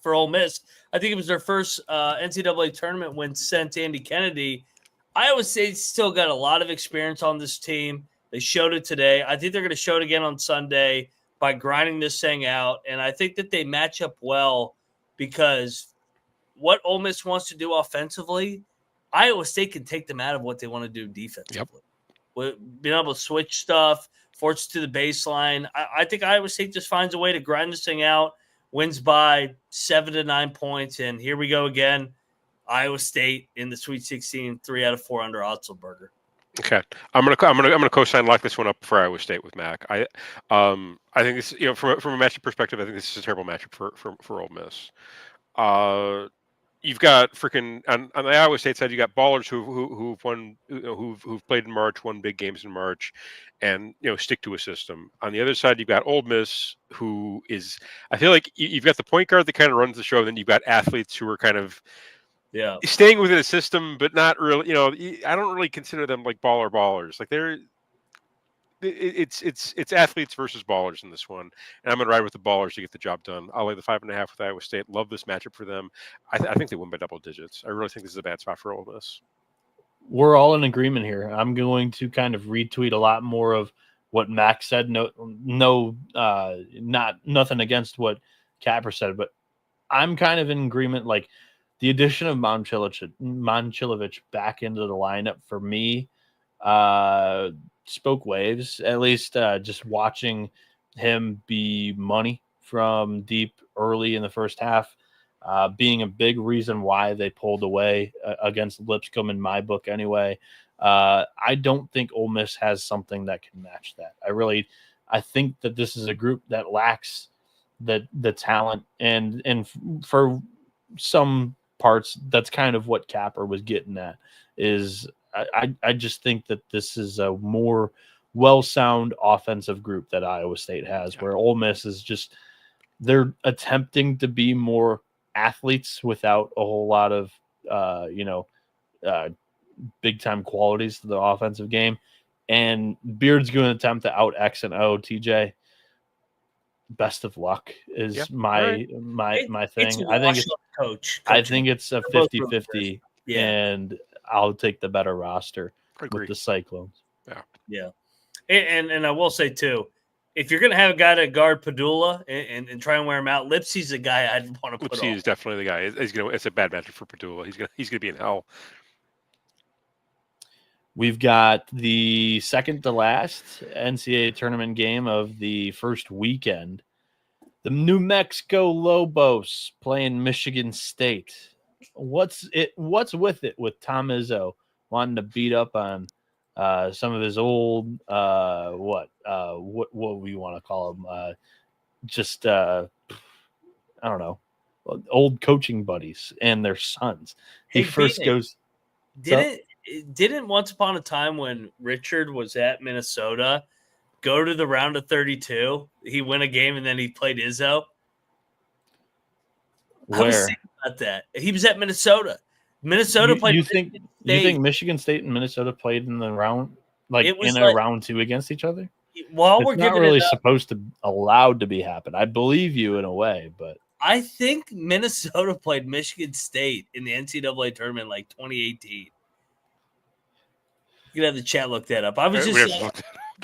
for Ole Miss. I think it was their first NCAA tournament win since Andy Kennedy. Iowa State still got a lot of experience on this team. They showed it today. I think they're going to show it again on Sunday by grinding this thing out. And I think that they match up well because what Ole Miss wants to do offensively, Iowa State can take them out of what they want to do defensively. Yep. Being able to switch stuff, force to the baseline. I think Iowa State just finds a way to grind this thing out, wins by 7 to 9 points, and here we go again. Iowa State in the Sweet 16, 3 out of 4 under Otzelberger. Okay, I'm gonna co-sign lock this one up for Iowa State with Mac. I think this, from a matchup perspective, I think this is a terrible matchup for Ole Miss. You've got freaking on the Iowa State side, you got ballers who've won, who've played in March, won big games in March, and stick to a system. On the other side, you've got Ole Miss, who is, I feel like you've got the point guard that kind of runs the show, and then you've got athletes who are kind of staying within a system, but not really. I don't really consider them like ballers. Like it's athletes versus ballers in this one, and I'm gonna ride with the ballers to get the job done. I'll lay the 5.5 with Iowa State. Love this matchup for them. I think they win by double digits. I really think this is a bad spot for Ole Miss. We're all in agreement here. I'm going to kind of retweet a lot more of what Max said. Nothing against what Capper said, but I'm kind of in agreement. Like the addition of Momcilovic back into the lineup for me spoke waves. At least just watching him be money from deep early in the first half, being a big reason why they pulled away against Lipscomb in my book anyway. I don't think Ole Miss has something that can match that. I think that this is a group that lacks the talent, and for some parts, that's kind of what Capper was getting at. Is I just think that this is a more well-sound offensive group that Iowa State has, where Ole Miss is just, they're attempting to be more athletes without a whole lot of big-time qualities to the offensive game. And Beard's going to attempt to out X and O. TJ, best of luck is my thing. I think it's a 50-50, and I'll take the better roster with the Cyclones. Yeah. And I will say, too, if you're going to have a guy to guard Padula and try and wear him out, Lipsy's a guy I'd want to put on. Lipsy is definitely the guy. It's a bad matchup for Padula. He's gonna be in hell. We've got the second to last NCAA tournament game of the first weekend. The New Mexico Lobos playing Michigan State. What's with it with Tom Izzo wanting to beat up on some of his old what we want to call them, I don't know, old coaching buddies and their sons. Didn't once upon a time when Richard was at Minnesota go to the round of 32, he win a game and then he played Izzo? Where? I was thinking about that. He was at Minnesota. Played. You think Michigan State and Minnesota played in the round, round two against each other? Well, it's not really supposed to allowed to be happen. I believe you in a way, but I think Minnesota played Michigan State in the NCAA tournament like 2018. You can have the chat look that up. I was just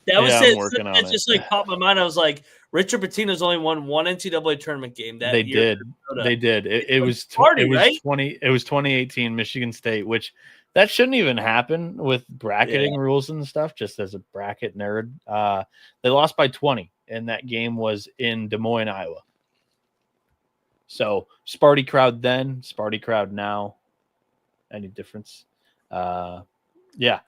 that just popped my mind. I was like, Richard Pitino's only won one NCAA tournament game that year. They did. It was 2018 Michigan State, which that shouldn't even happen with bracketing rules and stuff. Just as a bracket nerd, they lost by 20, and that game was in Des Moines, Iowa. So Sparty crowd then, Sparty crowd now. Any difference? Yeah.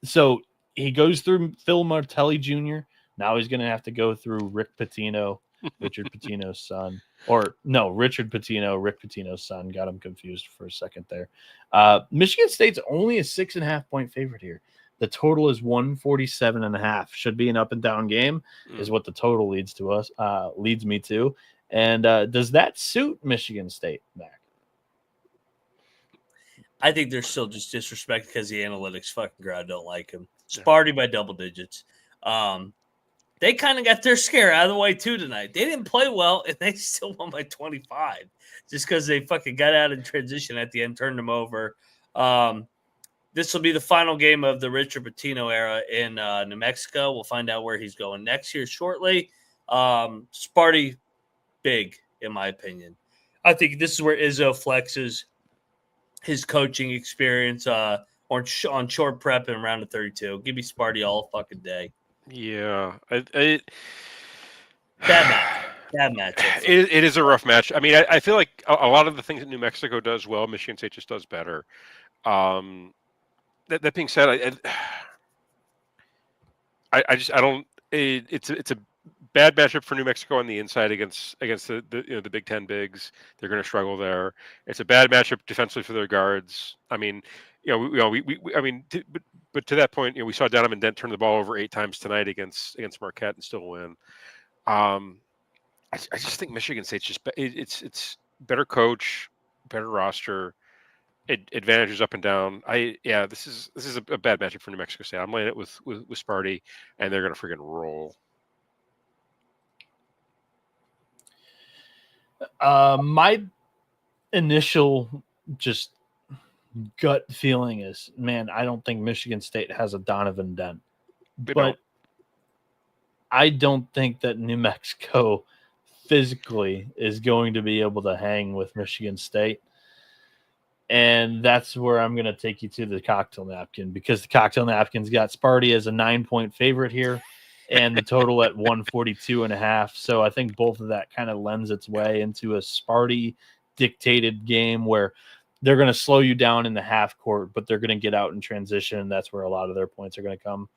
So he goes through Phil Martelli Jr. Now he's going to have to go through Rick Pitino, Richard Pitino's son. Or no, Richard Pitino, Rick Pitino's son. Got him confused for a second there. Michigan State's only a 6.5 point favorite here. The total is 147.5. Should be an up and down game, is what the total leads me to. And does that suit Michigan State, Mac? I think they're still just disrespect because the analytics fucking crowd don't like him. Sparty by double digits. That they kind of got their scare out of the way too tonight. They didn't play well, and they still won by 25 just because they fucking got out in transition at the end, turned them over. This will be the final game of the Richard Pitino era in New Mexico. We'll find out where he's going next year shortly. Sparty, big, in my opinion. I think this is where Izzo flexes his coaching experience on short prep in round of 32. Give me Sparty all fucking day. Yeah. Bad match. It is a rough match. I mean, I feel like a lot of the things that New Mexico does well, Michigan State just does better. That being said, it's a bad matchup for New Mexico on the inside against the Big Ten bigs. They're going to struggle there. It's a bad matchup defensively for their guards. I mean, but to that point, we saw Donovan Dent turn the ball over 8 times tonight against Marquette and still win. I just think Michigan State's it's better coach, better roster. Advantages up and down. This is a bad matchup for New Mexico State. I'm laying it with Sparty, and they're going to freaking roll. My initial just gut feeling is, man, I don't think Michigan State has a Donovan Dent, but I don't think that New Mexico physically is going to be able to hang with Michigan State. And that's where I'm going to take you to the cocktail napkin, because the cocktail napkin's got Sparty as a 9-point favorite here and the total at 142.5. So I think both of that kind of lends its way into a Sparty dictated game where they're going to slow you down in the half court, but they're going to get out in transition. That's where a lot of their points are going to come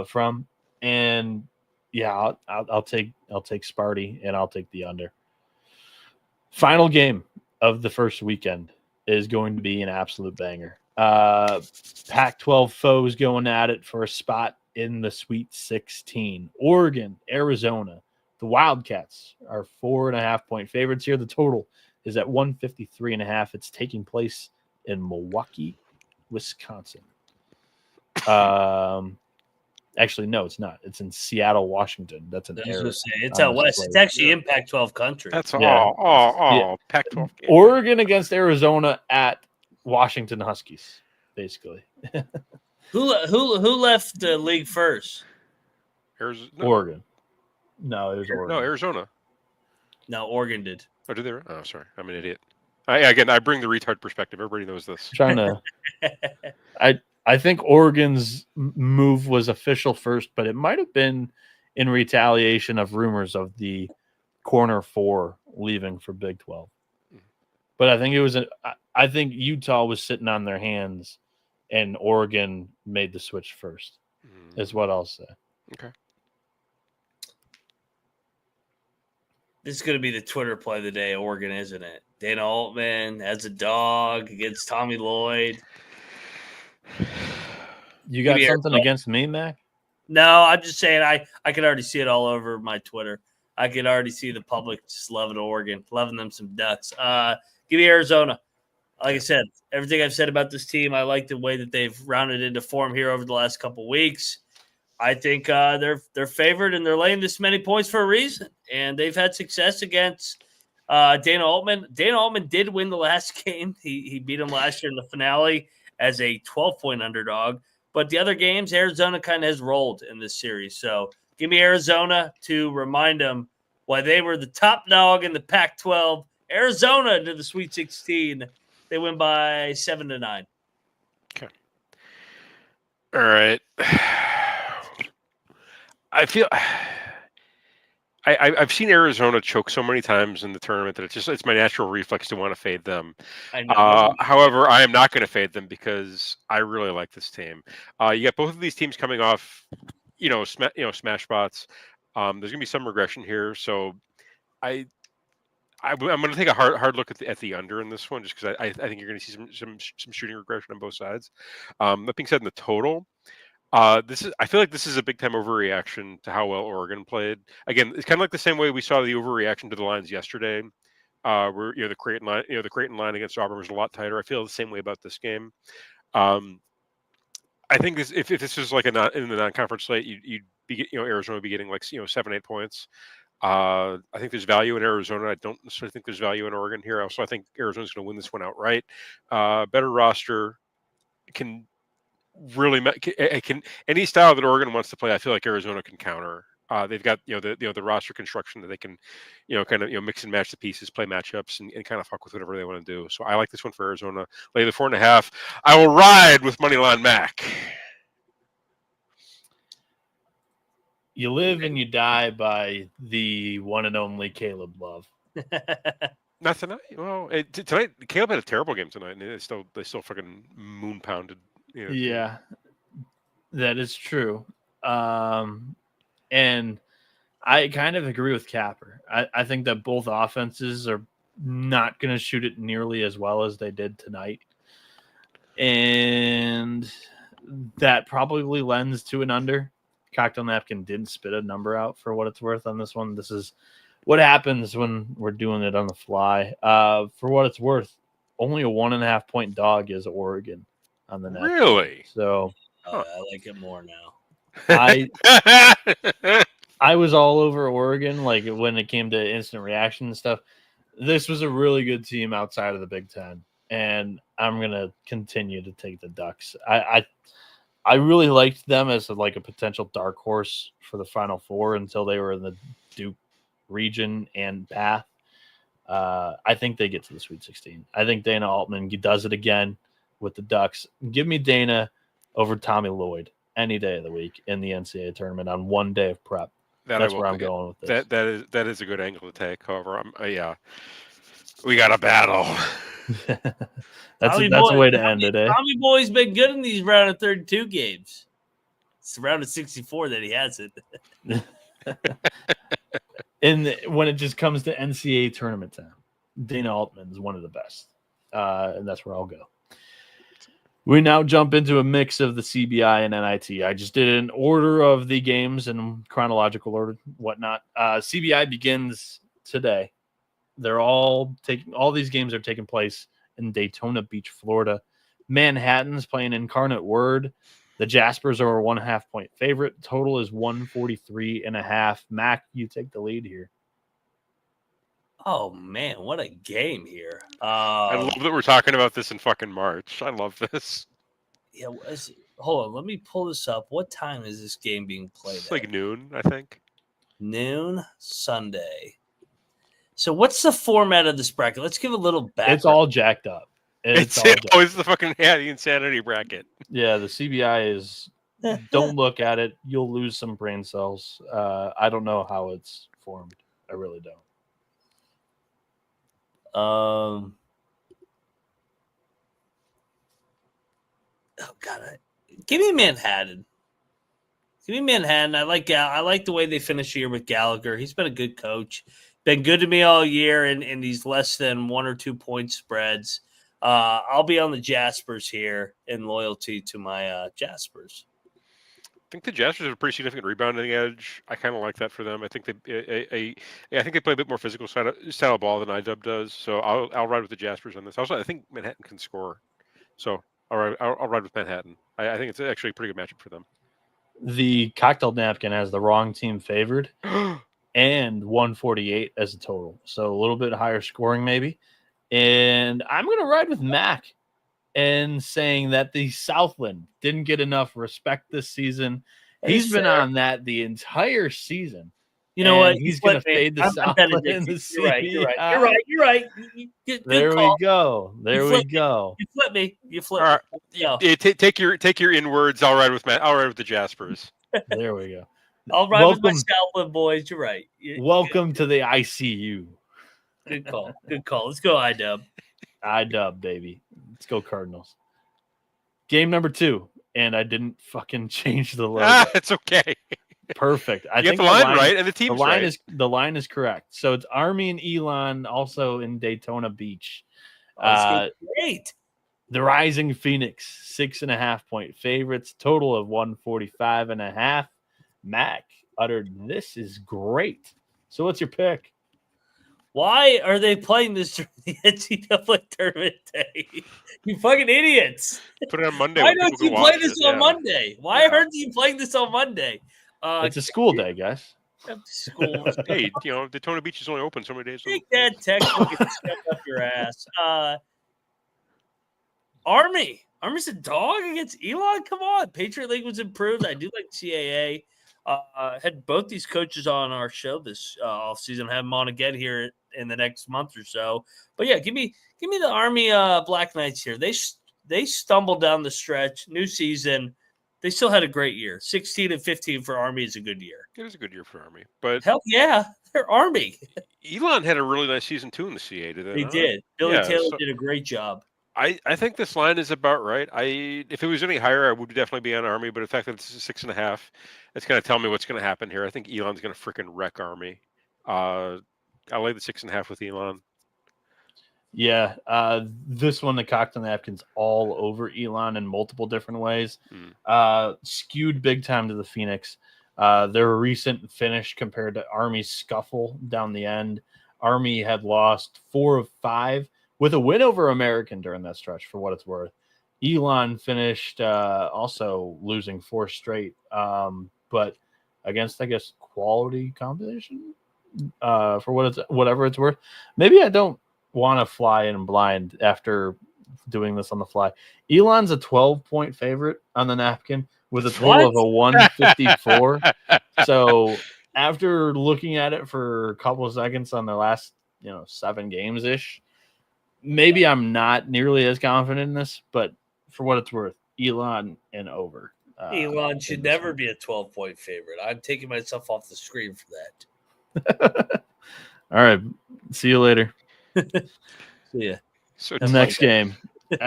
from. And yeah, I'll take Sparty, and I'll take the under. Final game of the first weekend is going to be an absolute banger. Pac-12 foes going at it for a spot in the Sweet 16. Oregon, Arizona. The Wildcats are 4.5-point favorites here. The total is at 153.5. It's taking place in Milwaukee, Wisconsin. Actually, no, it's not. It's in Seattle, Washington. That's an error. It's out west. It's actually in Pac-12 country. That's all. Pac-12 game. Oregon against Arizona at Washington Huskies, basically. Who left the league first? Oregon. No, it was Oregon. No, Arizona. No, Oregon did. Oh, did they? Oh, sorry. I'm an idiot. I bring the retard perspective. Everybody knows this. Trying to. I think Oregon's move was official first, but it might have been in retaliation of rumors of the corner 4 leaving for Big 12. But I think it was I think Utah was sitting on their hands, and Oregon made the switch first. Is what I'll say. Okay. This is going to be the Twitter play of the day, Oregon, isn't it? Dana Altman as a dog against Tommy Lloyd. You got something against me, Mac? No, I'm just saying I could already see it all over my Twitter. I could already see the public just loving Oregon, loving them some Ducks. Give me Arizona. Like I said, everything I've said about this team, I like the way that they've rounded into form here over the last couple weeks. I think they're favored, and they're laying this many points for a reason. And they've had success against Dana Altman. Dana Altman did win the last game. He beat him last year in the finale as a 12-point underdog. But the other games, Arizona kind of has rolled in this series. So give me Arizona to remind them why they were the top dog in the Pac-12. Arizona into the Sweet 16. They win by 7-9. Okay. All right. I feel I've seen Arizona choke so many times in the tournament that it's my natural reflex to want to fade them. I know. However, I am not going to fade them because I really like this team. You got both of these teams coming off, smash spots. There's going to be some regression here, so I'm going to take a hard look at the under in this one, just because I think you're going to see some shooting regression on both sides. That being said, in the total. I feel like this is a big time overreaction to how well Oregon played. Again, it's kind of like the same way we saw the overreaction to the lines yesterday, where the Creighton line against Auburn was a lot tighter. I feel the same way about this game. I think this if this was like in the non-conference slate, you'd be Arizona would be getting like 7-8 points. I think there's value in Arizona. I don't necessarily think there's value in Oregon here. Also, I think Arizona's going to win this one outright. Better roster can really can any style that Oregon wants to play. I feel like Arizona can counter. They've got the roster construction that they can kind of mix and match the pieces, play matchups, and kind of fuck with whatever they want to do. So I like this one for Arizona. Lay the 4.5. I will ride with Moneyline Mac. You live and you die by the one and only Caleb Love. Not tonight. Well, tonight Caleb had a terrible game tonight, and they still fucking moon pounded. Yeah, that is true. And I kind of agree with Capper. I think that both offenses are not going to shoot it nearly as well as they did tonight. And that probably lends to an under. Cocktail Napkin didn't spit a number out for what it's worth on this one. This is what happens when we're doing it on the fly. For what it's worth, only a 1.5 point dog is Oregon on the net. Really? So I like it more now. I was all over Oregon, like when it came to instant reaction and stuff. This was a really good team outside of the Big Ten, and I'm gonna continue to take the Ducks. I really liked them as a potential dark horse for the Final Four until they were in the Duke region and path. I think they get to the Sweet 16. I think Dana Altman does it again with the Ducks. Give me Dana over Tommy Lloyd any day of the week in the NCAA tournament on one day of prep. That's where I'm going with this. That is a good angle to take. However, we got a battle. That's a way to end it. Tommy Boy's been good in these round of 32 games. It's round of 64 that he hasn't. When it just comes to NCAA tournament time, Dana Altman is one of the best, and that's where I'll go. We now jump into a mix of the CBI and NIT. I just did an order of the games in chronological order, whatnot. CBI begins today. All these games are taking place in Daytona Beach, Florida. Manhattan's playing Incarnate Word. The Jaspers are a 1.5 point favorite. Total is 143.5. Mac, you take the lead here. Oh man, what a game here! I love that we're talking about this in fucking March. I love this. Yeah, hold on, let me pull this up. What time is this game being played? It's like noon, I think. Noon Sunday. So what's the format of this bracket? Let's give a little background. It's all jacked up. It's the fucking the insanity bracket. Yeah, the CBI is. Don't look at it. You'll lose some brain cells. I don't know how it's formed. I really don't. Oh God! Give me Manhattan. Give me Manhattan. I like the way they finish the year with Gallagher. He's been a good coach. Been good to me all year in these less than 1 or 2 point spreads. I'll be on the Jaspers here in loyalty to my Jaspers. I think the Jaspers have a pretty significant rebounding edge. I kind of like that for them. I think I think they play a bit more physical style of ball than IDub does. So I'll ride with the Jaspers on this. Also, I think Manhattan can score. So I'll ride with Manhattan. I think it's actually a pretty good matchup for them. The Cocktail Napkin has the wrong team favored and 148 as a total. So a little bit higher scoring maybe. And I'm going to ride with Mac and saying that the Southland didn't get enough respect this season. He's been on that the entire season. You know what? He's going to fade the Southland in the CBI. You're right. Good there call. We go. You flip me. Right. Yeah. Take your inwards. I'll ride with Matt. I'll ride with the Jaspers. There we go. I'll ride with my Southland boys. You're right. Welcome to the ICU. Good call. Let's go IDub. IDub, baby. Let's go Cardinals. Game number 2, and I didn't fucking change the logo. It's okay. Perfect. I think think the line right, and the team's right. The line is correct. So it's Army and Elon also in Daytona Beach. Great. The Rising Phoenix, 6.5 point favorites, total of 145.5. Mac uttered, "This is great." So what's your pick? Why are they playing this during the NCAA tournament day? You fucking idiots. Put it on Monday. Why when don't people you can play watch this it. on Yeah. Monday? Why aren't you playing this on Monday? It's a school day, guys. School. Hey, Daytona Beach is only open so many days. Take that textbook and shove up your ass. Army's a dog against Elon? Come on. Patriot League was improved. I do like CAA. Had both these coaches on our show this offseason. Have them on again here in the next month or so. But yeah, give me the Army Black Knights here. They stumbled down the stretch. New season. They still had a great year. 16-15 for Army is a good year. It was a good year for Army, but Hell yeah, they're Army. Elon had a really nice season too in the CA. Did They did. Billy Taylor did a great job. I think this line is about right. If it was any higher, I would definitely be on Army. But the fact that this is 6.5, it's going to tell me what's going to happen here. I think Elon's going to freaking wreck Army. I lay the 6.5 with Elon. Yeah, this one, the cocktail napkins all over Elon in multiple different ways. Skewed big time to the Phoenix. Their recent finish compared to Army's scuffle down the end. Army had lost 4 of 5 with a win over American during that stretch, for what it's worth. Elon finished also losing 4 straight, but against, I guess, quality competition for whatever it's worth. Maybe I don't want to fly in blind after doing this on the fly. Elon's a 12-point favorite on the napkin with a total of a 154. So after looking at it for a couple of seconds on their last 7 games ish, maybe I'm not nearly as confident in this, but for what it's worth, Elon and over. Elon should never be a 12-point favorite. I'm taking myself off the screen for that. All right. See you later. See ya. So the next game,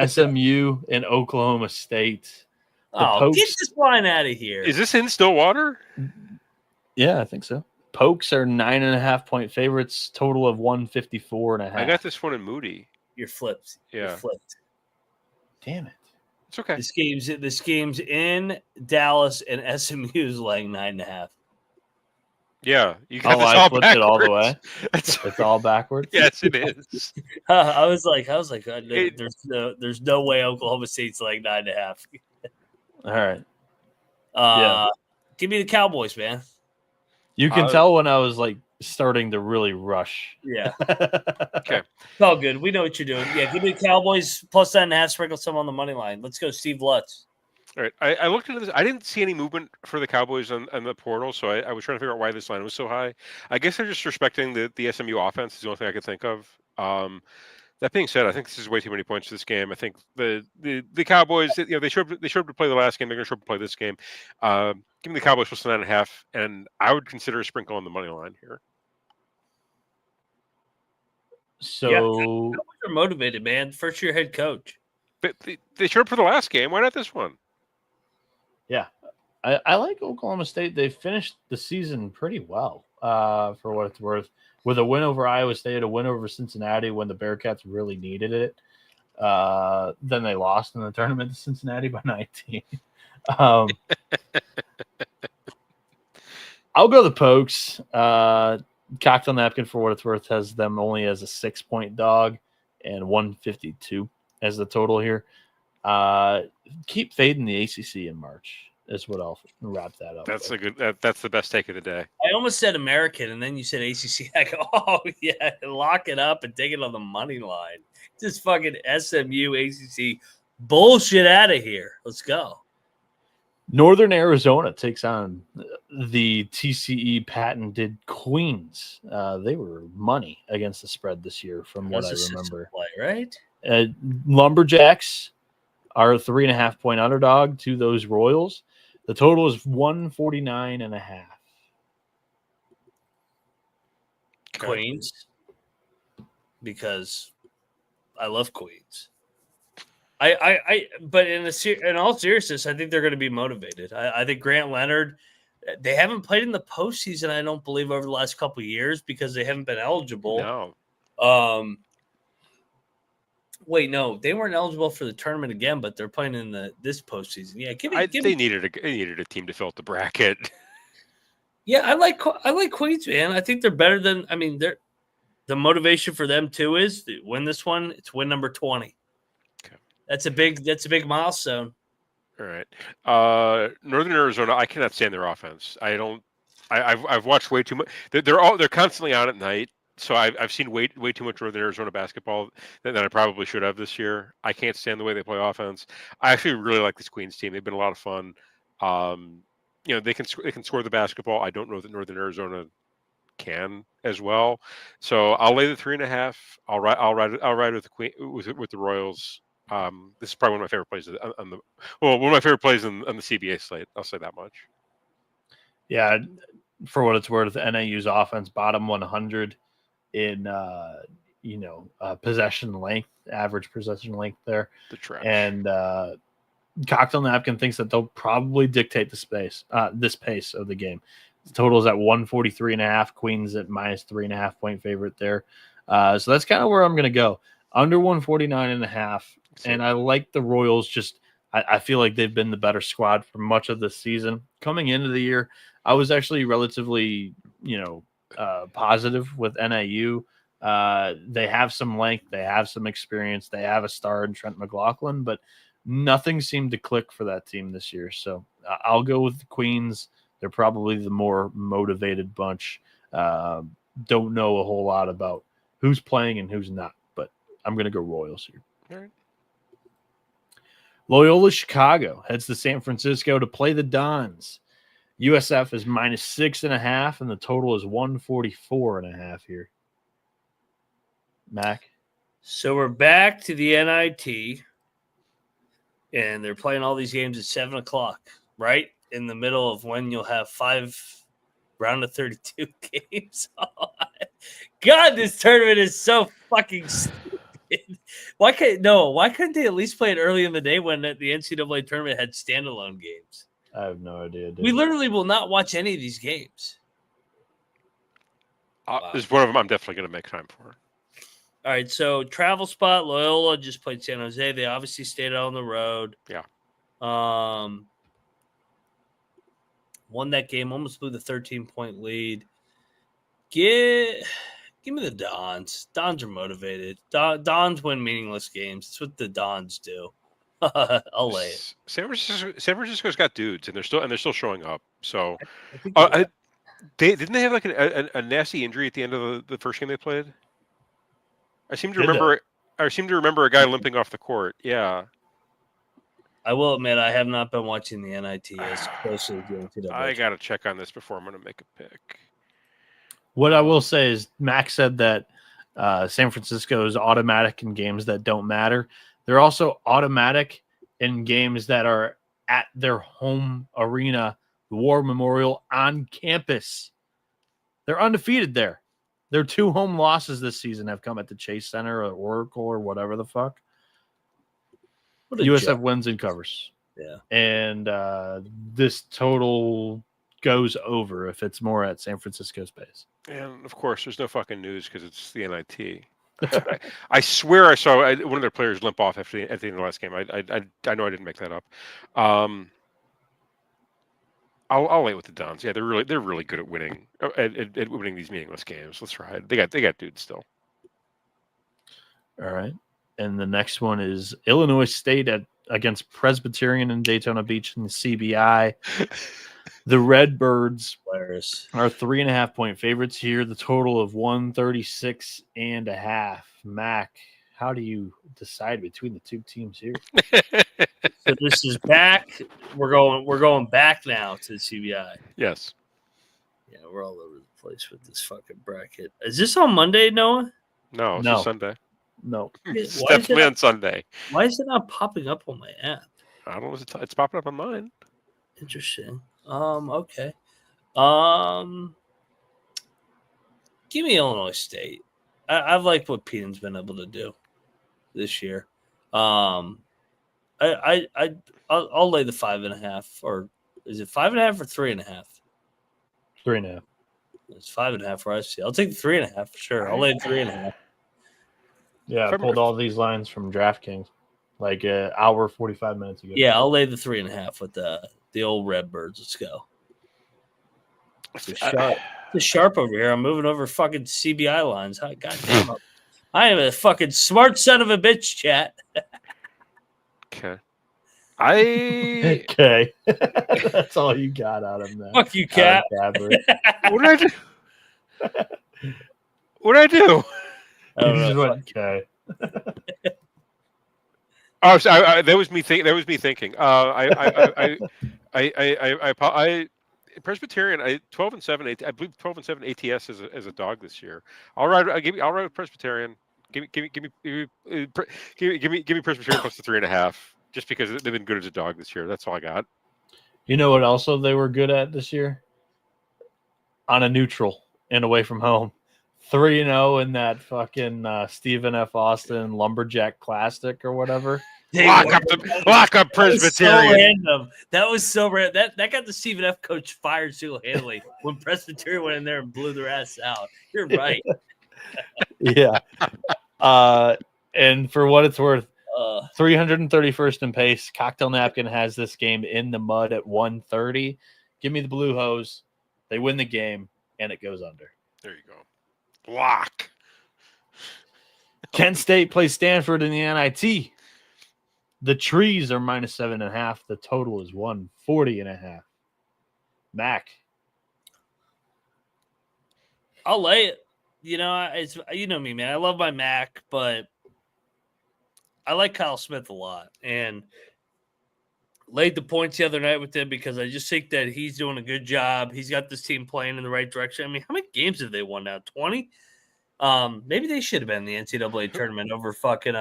SMU and Oklahoma State. Get this line out of here. Is this in Stillwater? Yeah, I think so. Pokes are 9.5-point favorites, total of 154.5. I got this one in Moody. You're flipped. Yeah. You're flipped. Damn it. It's okay. This game's in Dallas, and SMU's laying 9.5. Yeah, you got this I all flipped backwards. it all the way. It's all backwards. Yes, it is. I was like, there's no way Oklahoma State's like 9.5. All right. Give me the Cowboys, man. You can tell when I was like starting to really rush. Yeah. Okay. It's all good. We know what you're doing. Yeah, give me the Cowboys plus 9.5, sprinkle some on the money line. Let's go, Steve Lutz. All right. I looked into this. I didn't see any movement for the Cowboys on the portal, so I was trying to figure out why this line was so high. I guess they're just respecting the SMU offense is the only thing I could think of. That being said, I think this is way too many points for this game. I think the Cowboys, they showed up to play the last game. They're going to show up to play this game. Give me the Cowboys plus 9.5, and I would consider a sprinkle on the money line here. So Cowboys are motivated, man. First year head coach. But they showed up for the last game. Why not this one? Yeah, I like Oklahoma State. They finished the season pretty well, for what it's worth, with a win over Iowa State, a win over Cincinnati when the Bearcats really needed it. Then they lost in the tournament to Cincinnati by 19. I'll go the Pokes. Cocktail napkin, for what it's worth, has them only as a 6-point dog and 152 as the total here. Keep fading the ACC in March is what I'll wrap that up. That's that's the best take of the day. I almost said American, and then you said ACC. I go, oh yeah, lock it up and take it on the money line. Just fucking SMU ACC bullshit out of here. Let's go. Northern Arizona takes on the TCE patented Queens. They were money against the spread this year, from what I remember. Play, right? Lumberjacks are a 3.5-point underdog to those Royals. The total is 149.5. Queens, because I love Queens. But in all seriousness, I think they're going to be motivated. I think Grant Leonard, they haven't played in the postseason, I don't believe, over the last couple of years because they haven't been eligible. No. Wait, no, they weren't eligible for the tournament again, but they're playing in this postseason. Yeah, They needed a team to fill out the bracket. Yeah, I like Queens, man. I think they're better than. I mean, the motivation for them too is to win this one. It's win number 20. Okay. That's a big milestone. All right. Northern Arizona, I cannot stand their offense. I've watched way too much. They're constantly on at night. So I've seen way too much Northern Arizona basketball than I probably should have this year. I can't stand the way they play offense. I actually really like this Queens team. They've been a lot of fun. They can score the basketball. I don't know that Northern Arizona can as well. So I'll lay the 3.5. I'll ride with the Queen with the Royals. This is probably one of my favorite plays one of my favorite plays on the CBA slate. I'll say that much. Yeah, for what it's worth, NAU's offense bottom 100 in possession length, average possession length there. The trash. And Cocktail Napkin thinks that they'll probably dictate this pace of the game. The total is at 143.5. Queens at minus 3.5 point favorite there. So that's kind of where I'm going to go. Under 149.5. And I like the Royals. Just I feel like they've been the better squad for much of the season. Coming into the year, I was actually relatively, positive with NIU. They have some length, they have some experience, they have a star in Trent McLaughlin, but nothing seemed to click for that team this year. So I'll go with the Queens. They're probably the more motivated bunch. Don't know a whole lot about who's playing and who's not, but I'm going to go Royals here. All right. Loyola Chicago heads to San Francisco to play the Dons. USF is minus 6.5, and the total is 144.5 here. Mac? So we're back to the NIT, and they're playing all these games at 7 o'clock, right? In the middle of when you'll have 5 round of 32 games. God, this tournament is so fucking stupid. Why couldn't they at least play it early in the day when the NCAA tournament had standalone games? I have no idea. We literally will not watch any of these games. Wow. This is one of them I'm definitely going to make time for. All right, so travel spot, Loyola just played San Jose. They obviously stayed out on the road. Yeah. Won that game, almost blew the 13-point lead. Give me the Dons. Dons are motivated. Dons win meaningless games. That's what the Dons do. I'll lay it. San Francisco's got dudes, and they're still showing up. So, didn't they have like a nasty injury at the end of the first game they played? I seem to remember a guy limping off the court. Yeah. I will admit I have not been watching the NIT as closely as the NCAA. I got to check on this before I'm going to make a pick. What I will say is Max said that San Francisco is automatic in games that don't matter. They're also automatic in games that are at their home arena, the War Memorial, on campus. They're undefeated there. Their 2 home losses this season have come at the Chase Center or Oracle or whatever the fuck. USF wins and covers. Yeah. And this total goes over if it's more at San Francisco's pace. And, of course, there's no fucking news because it's the NIT. I swear I saw one of their players limp off at the end of the last game. I know I didn't make that up. I'll lay with the Dons. Yeah, they're really good at winning at winning these meaningless games. Let's ride. They got dudes still. All right. And the next one is Illinois State against Presbyterian in Daytona Beach in the CBI. The Redbirds are 3.5 point favorites here. The total of 136.5. Mac, how do you decide between the two teams here? So this is back. We're going back now to the CBI. Yes. Yeah, we're all over the place with this fucking bracket. Is this on Monday, Noah? No, it's Sunday. No. It's definitely on Sunday. Why is it not popping up on my app? I don't know. It's popping up on mine. Interesting. Okay. Give me Illinois State. I've liked what Peden's been able to do this year. I'll lay the 5.5, or is it 5.5 or 3.5? 3.5. It's 5.5 for us. I'll take the 3.5 for sure. I'll lay 3.5. Yeah, I pulled all these lines from DraftKings like an hour, 45 minutes ago. Yeah, I'll lay the 3.5 with the old Redbirds. Let's go. It's sharp over here. I'm moving over fucking CBI lines. God damn it. I am a fucking smart son of a bitch, chat. Okay. Okay. That's all you got out of that. Fuck you, cat. What did I do? What did I do? You just went, okay. Oh, so that was me thinking. Presbyterian. 12-7. I believe 12-7 ATS as a dog this year. I'll ride with Presbyterian. Give me Presbyterian plus the 3.5. Just because they've been good as a dog this year. That's all I got. You know what also they were good at this year? On a neutral and away from home. 3-0 in that fucking Stephen F. Austin Lumberjack Classic or whatever. Lock up Presbyterian. That was so random. That got the Stephen F. coach fired single-handedly when Presbyterian went in there and blew their ass out. You're right. Yeah. And for what it's worth, 331st in pace. Cocktail Napkin has this game in the mud at 130. Give me the Blue Hose. They win the game, and it goes under. There you go. Lock. Kent State plays Stanford in the NIT. The trees are -7.5. The total is 140.5. Mac. I'll lay it. It's you know me, man. I love my Mac, but I like Kyle Smith a lot, and laid the points the other night with him because I just think that he's doing a good job. He's got this team playing in the right direction. I mean, how many games have they won now? 20? Maybe they should have been in the NCAA tournament over fucking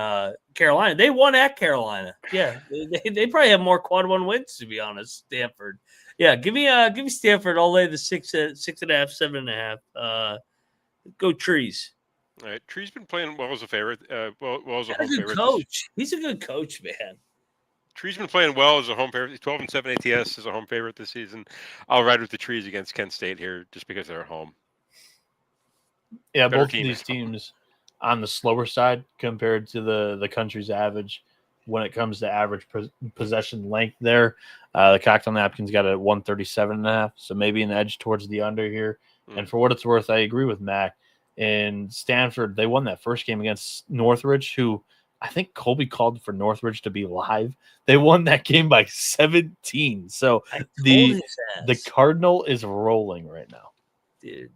Carolina. They won at Carolina. Yeah, they probably have more quad one wins, to be honest. Stanford. Yeah, give me Stanford. I'll lay the 6.5, 7.5. Go Trees. All right, Tree's been playing well as a favorite. Well as a home favorite. Coach. He's a good coach, man. Tree's been playing well as a home favorite. 12-7 ATS as a home favorite this season. I'll ride with the Trees against Kent State here just because they're at home. Yeah, both of these teams on the slower side compared to the country's average when it comes to average possession length there. The Cocktail Napkins got a 137.5, so maybe an edge towards the under here. And for what it's worth, I agree with Mac. In Stanford, they won that first game against Northridge, who I think Colby called for Northridge to be live. They won that game by 17. So the Cardinal is rolling right now. Dude.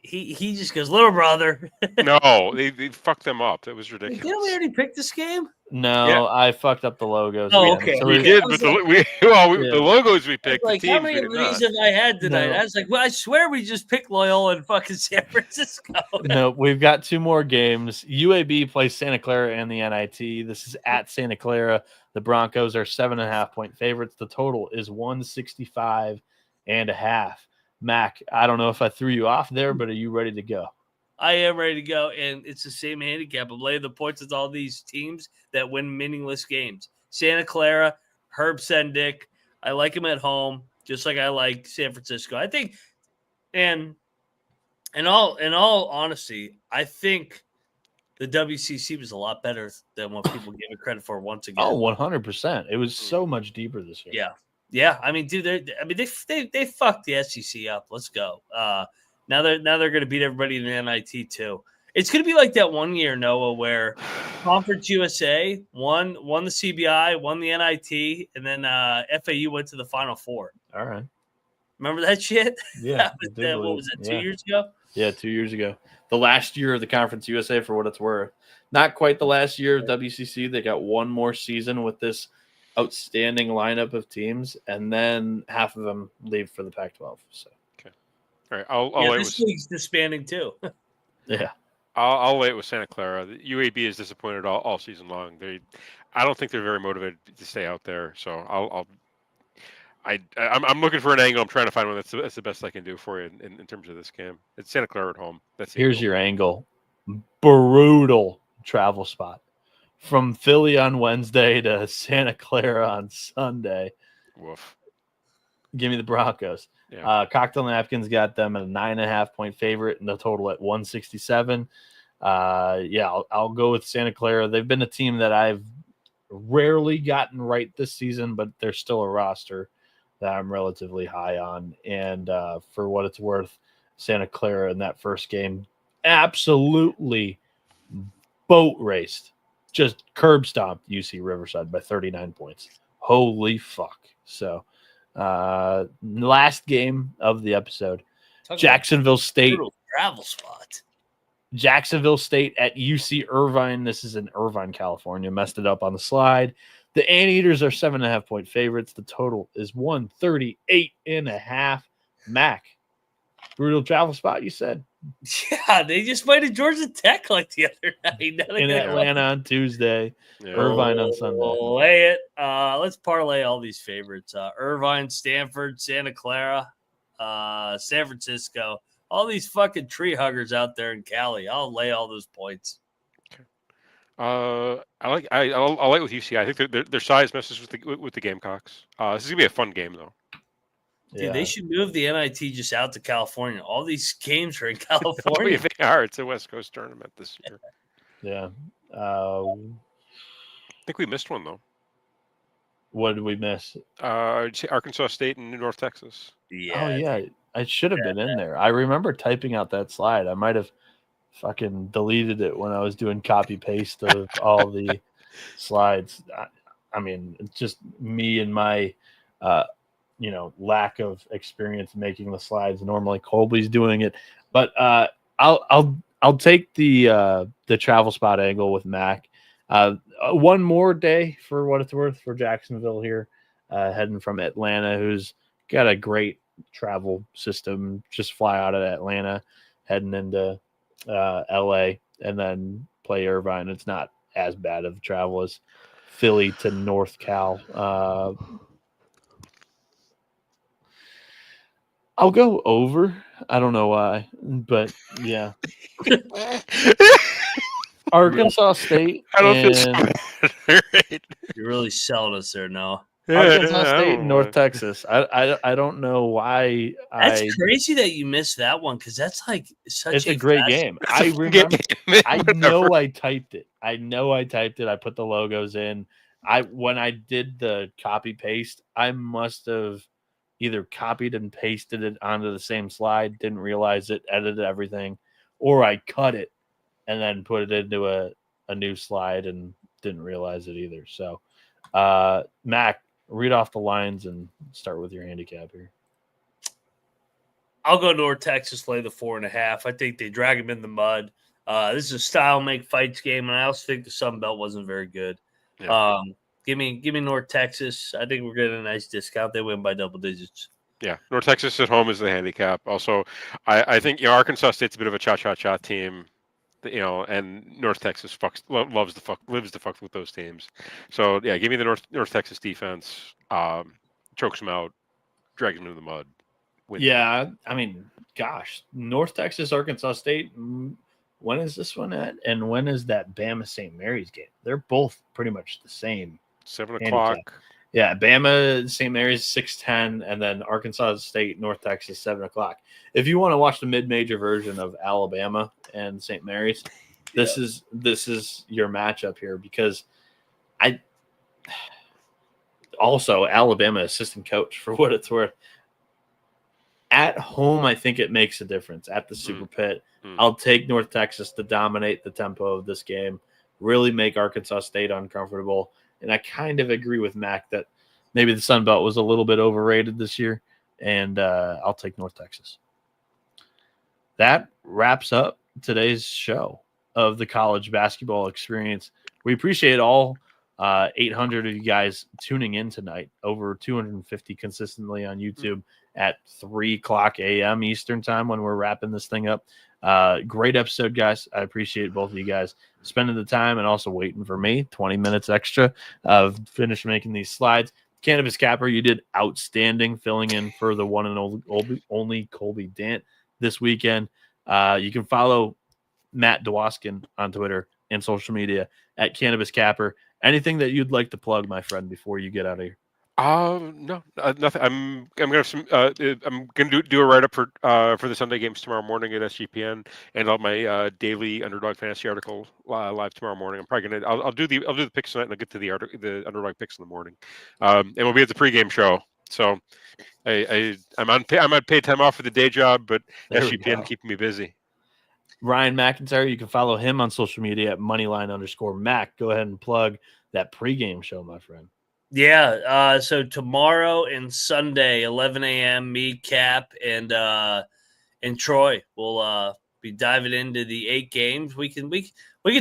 He just goes, little brother. No, they fucked them up. That was ridiculous. Didn't we already pick this game? No, yeah. I fucked up the logos. Oh, again. Okay. So we did, but the logos we picked. Like, how many of these have I had tonight? No. I was like, well, I swear we just picked Loyola and fucking San Francisco. No, we've got two more games. UAB plays Santa Clara and the NIT. This is at Santa Clara. The Broncos are 7.5-point favorites. The total is 165.5. Mac, I don't know if I threw you off there, but are you ready to go? I am ready to go, and it's the same handicap. I'm laying the points with all these teams that win meaningless games. Santa Clara, Herb Sendick. I like him at home, just like I like San Francisco. I think, and in all honesty, I think the WCC was a lot better than what people give it credit for once again. Oh, 100%. It was so much deeper this year. Yeah. Yeah, I mean, dude, they fucked the SEC up. Let's go. Now they're going to beat everybody in the NIT too. It's going to be like that one year, Noah, where Conference USA won the CBI, won the NIT, and then FAU went to the Final Four. All right, remember that shit? Yeah. What was that? 2 years ago? Yeah, 2 years ago. The last year of the Conference USA, for what it's worth. Not quite the last year of WCC. They got one more season with this outstanding lineup of teams, and then half of them leave for the Pac-12. So, okay, all right. This league's disbanding too. Yeah, I'll lay it with Santa Clara. The UAB is disappointed all season long. I don't think they're very motivated to stay out there. So I'm looking for an angle. I'm trying to find one that's the best I can do for you in terms of this game. It's Santa Clara at home. Here's your angle. Brutal travel spot. From Philly on Wednesday to Santa Clara on Sunday. Woof. Give me the Broncos. Yeah. Cocktail Napkins got them at a 9.5-point favorite and the total at 167. I'll go with Santa Clara. They've been a team that I've rarely gotten right this season, but they're still a roster. that I'm relatively high on. And for what it's worth, Santa Clara in that first game absolutely boat raced, just curb stomped UC Riverside by 39 points. Holy fuck. So, last game of the episode, Jacksonville State. Travel spot. Jacksonville State at UC Irvine. This is in Irvine, California. Messed it up on the slide. The Anteaters are 7.5-point favorites. The total is 138.5. Mac, brutal travel spot, you said? Yeah, they just played at Georgia Tech like the other night. In Atlanta on Tuesday, Irvine on Sunday. Lay it. Let's parlay all these favorites. Irvine, Stanford, Santa Clara, San Francisco. All these fucking tree huggers out there in Cali. I'll lay all those points. I like with UC. I think their size messes with the Gamecocks. This is gonna be a fun game though. Dude, they should move the NIT just out to California. All these games are in California. They are. It's a West Coast tournament this year. Yeah. I think we missed one though. What did we miss? Arkansas State and North Texas. Yeah. Oh yeah, I should have been in there. I remember typing out that slide. I might have fucking deleted it when I was doing copy paste of all the slides. I mean, it's just me and my lack of experience making the slides. Normally Colby's doing it, but I'll take the travel spot angle with Mac. One more day for what it's worth for Jacksonville here, heading from Atlanta, who's got a great travel system. Just fly out of Atlanta, heading into LA, and then play Irvine. It's not as bad of travel as Philly to North Cal. I'll go over. I don't know why, but yeah. Arkansas State. I don't feel so bad. Right. You're really selling us there, Noah. Arkansas State, North Texas. I don't know why. That's crazy that you missed that one because that's like it's a great game. I remember. I know I typed it. I put the logos in. When I did the copy paste, I must have either copied and pasted it onto the same slide, didn't realize it, edited everything, or I cut it and then put it into a new slide and didn't realize it either. So, Mac, read off the lines and start with your handicap here. I'll go North Texas, lay the 4.5. I think they drag them in the mud. This is a style make fights game, and I also think the Sun Belt wasn't very good. Yeah. Give me North Texas. I think we're getting a nice discount. They win by double digits. Yeah, North Texas at home is the handicap. Also, I think Arkansas State's a bit of a cha-cha-cha team, and North Texas lives to fuck with those teams. So yeah, give me the North Texas defense. Chokes them out, drags them into the mud. Yeah, I mean, gosh, North Texas, Arkansas State. When is this one at? And when is that Bama St. Mary's game? They're both pretty much the same. 7 o'clock. Handicap. Yeah, Bama St. Mary's 6:10, and then Arkansas State, North Texas 7 o'clock. If you want to watch the mid-major version of Alabama and St. Mary's, this is your matchup here because also Alabama assistant coach for what it's worth. At home, I think it makes a difference. At the Super Pit, I'll take North Texas to dominate the tempo of this game, really make Arkansas State uncomfortable. And I kind of agree with Mac that maybe the Sun Belt was a little bit overrated this year, and I'll take North Texas. That wraps up today's show of the college basketball experience. We appreciate all 800 of you guys tuning in tonight, over 250 consistently on YouTube at 3:00 a.m. Eastern time when we're wrapping this thing up. Great episode, guys. I appreciate both of you guys spending the time and also waiting for me 20 minutes extra of finish making these slides. Cannabis Capper, you did outstanding filling in for the one and only Colby Dant this weekend. You can follow Matt Dwoskin on Twitter and social media at Cannabis Capper. Anything that you'd like to plug, my friend, before you get out of here? No, nothing. I'm gonna have some. I'm gonna do a write up for the Sunday games tomorrow morning at SGPN, and all my daily underdog fantasy article live tomorrow morning. I'm probably gonna. I'll do the picks tonight, and I'll get to the underdog picks in the morning. And we'll be at the pregame show So I'm on paid time off for the day job, but There we SGPN go. keeping me busy. Ryan McIntyre, you can follow him on social media at moneyline_Mac. Go ahead and plug that pregame show, my friend. Yeah. So tomorrow and Sunday, 11 a.m. Me, Cap, and Troy will be diving into the 8 games. We can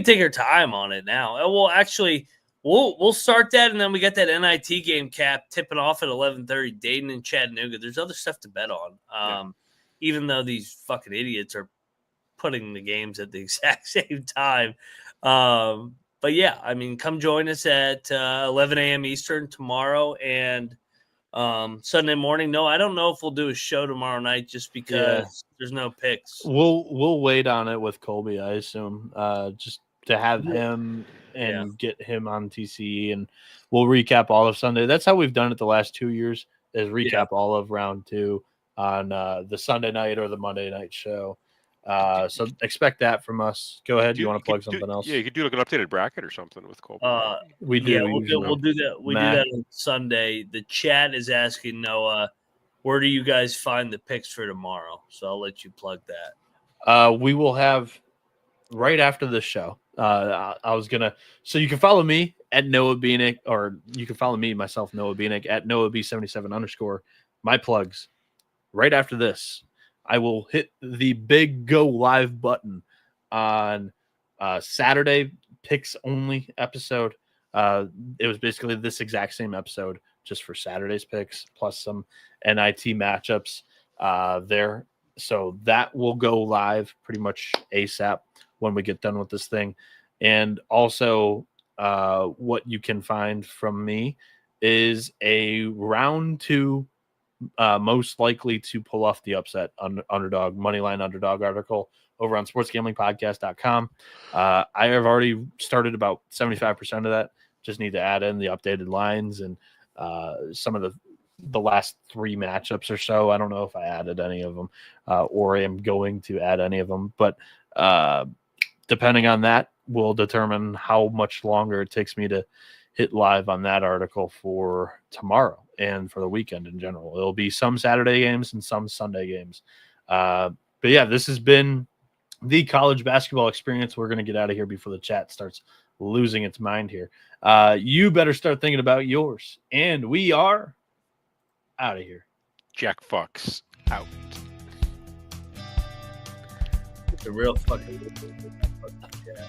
take our time on it now. Well, actually, we'll start that, and then we got that NIT game, Cap, tipping off at 11:30. Dayton and Chattanooga. There's other stuff to bet on. Even though these fucking idiots are putting the games at the exact same time. But yeah, I mean, come join us at 11 a.m. Eastern tomorrow and Sunday morning. No, I don't know if we'll do a show tomorrow night just because there's no picks. We'll wait on it with Colby, I assume, just to have him and get him on TCE, and we'll recap all of Sunday. That's how we've done it the last 2 years, is recap all of round 2 on the Sunday night or the Monday night show. So expect that from us. Go ahead. You want to plug something else? Yeah, you could do like an updated bracket or something with Colby. We do. Yeah, we'll do that. We do that on Sunday. The chat is asking Noah, where do you guys find the picks for tomorrow? So I'll let you plug that. We will have right after the show. So you can follow me at Noah Bieniek, or you can follow me, myself, Noah Bieniek, at NoahB77_. My plugs right after this. I will hit the big go live button on Saturday picks only episode. It was basically this exact same episode just for Saturday's picks plus some NIT matchups there. So that will go live pretty much ASAP when we get done with this thing. And also what you can find from me is a round 2 most likely to pull off the upset underdog, moneyline underdog article over on sportsgamblingpodcast.com. I have already started about 75% of that. Just need to add in the updated lines and some of the last 3 matchups or so. I don't know if I added any of them or am going to add any of them, but depending on that will determine how much longer it takes me to hit live on that article for tomorrow and for the weekend in general. It'll be some Saturday games and some Sunday games. But yeah, this has been the college basketball experience. We're going to get out of here before the chat starts losing its mind here. You better start thinking about yours. And we are out of here. Jack Fox out. It's a real fucking. Yeah.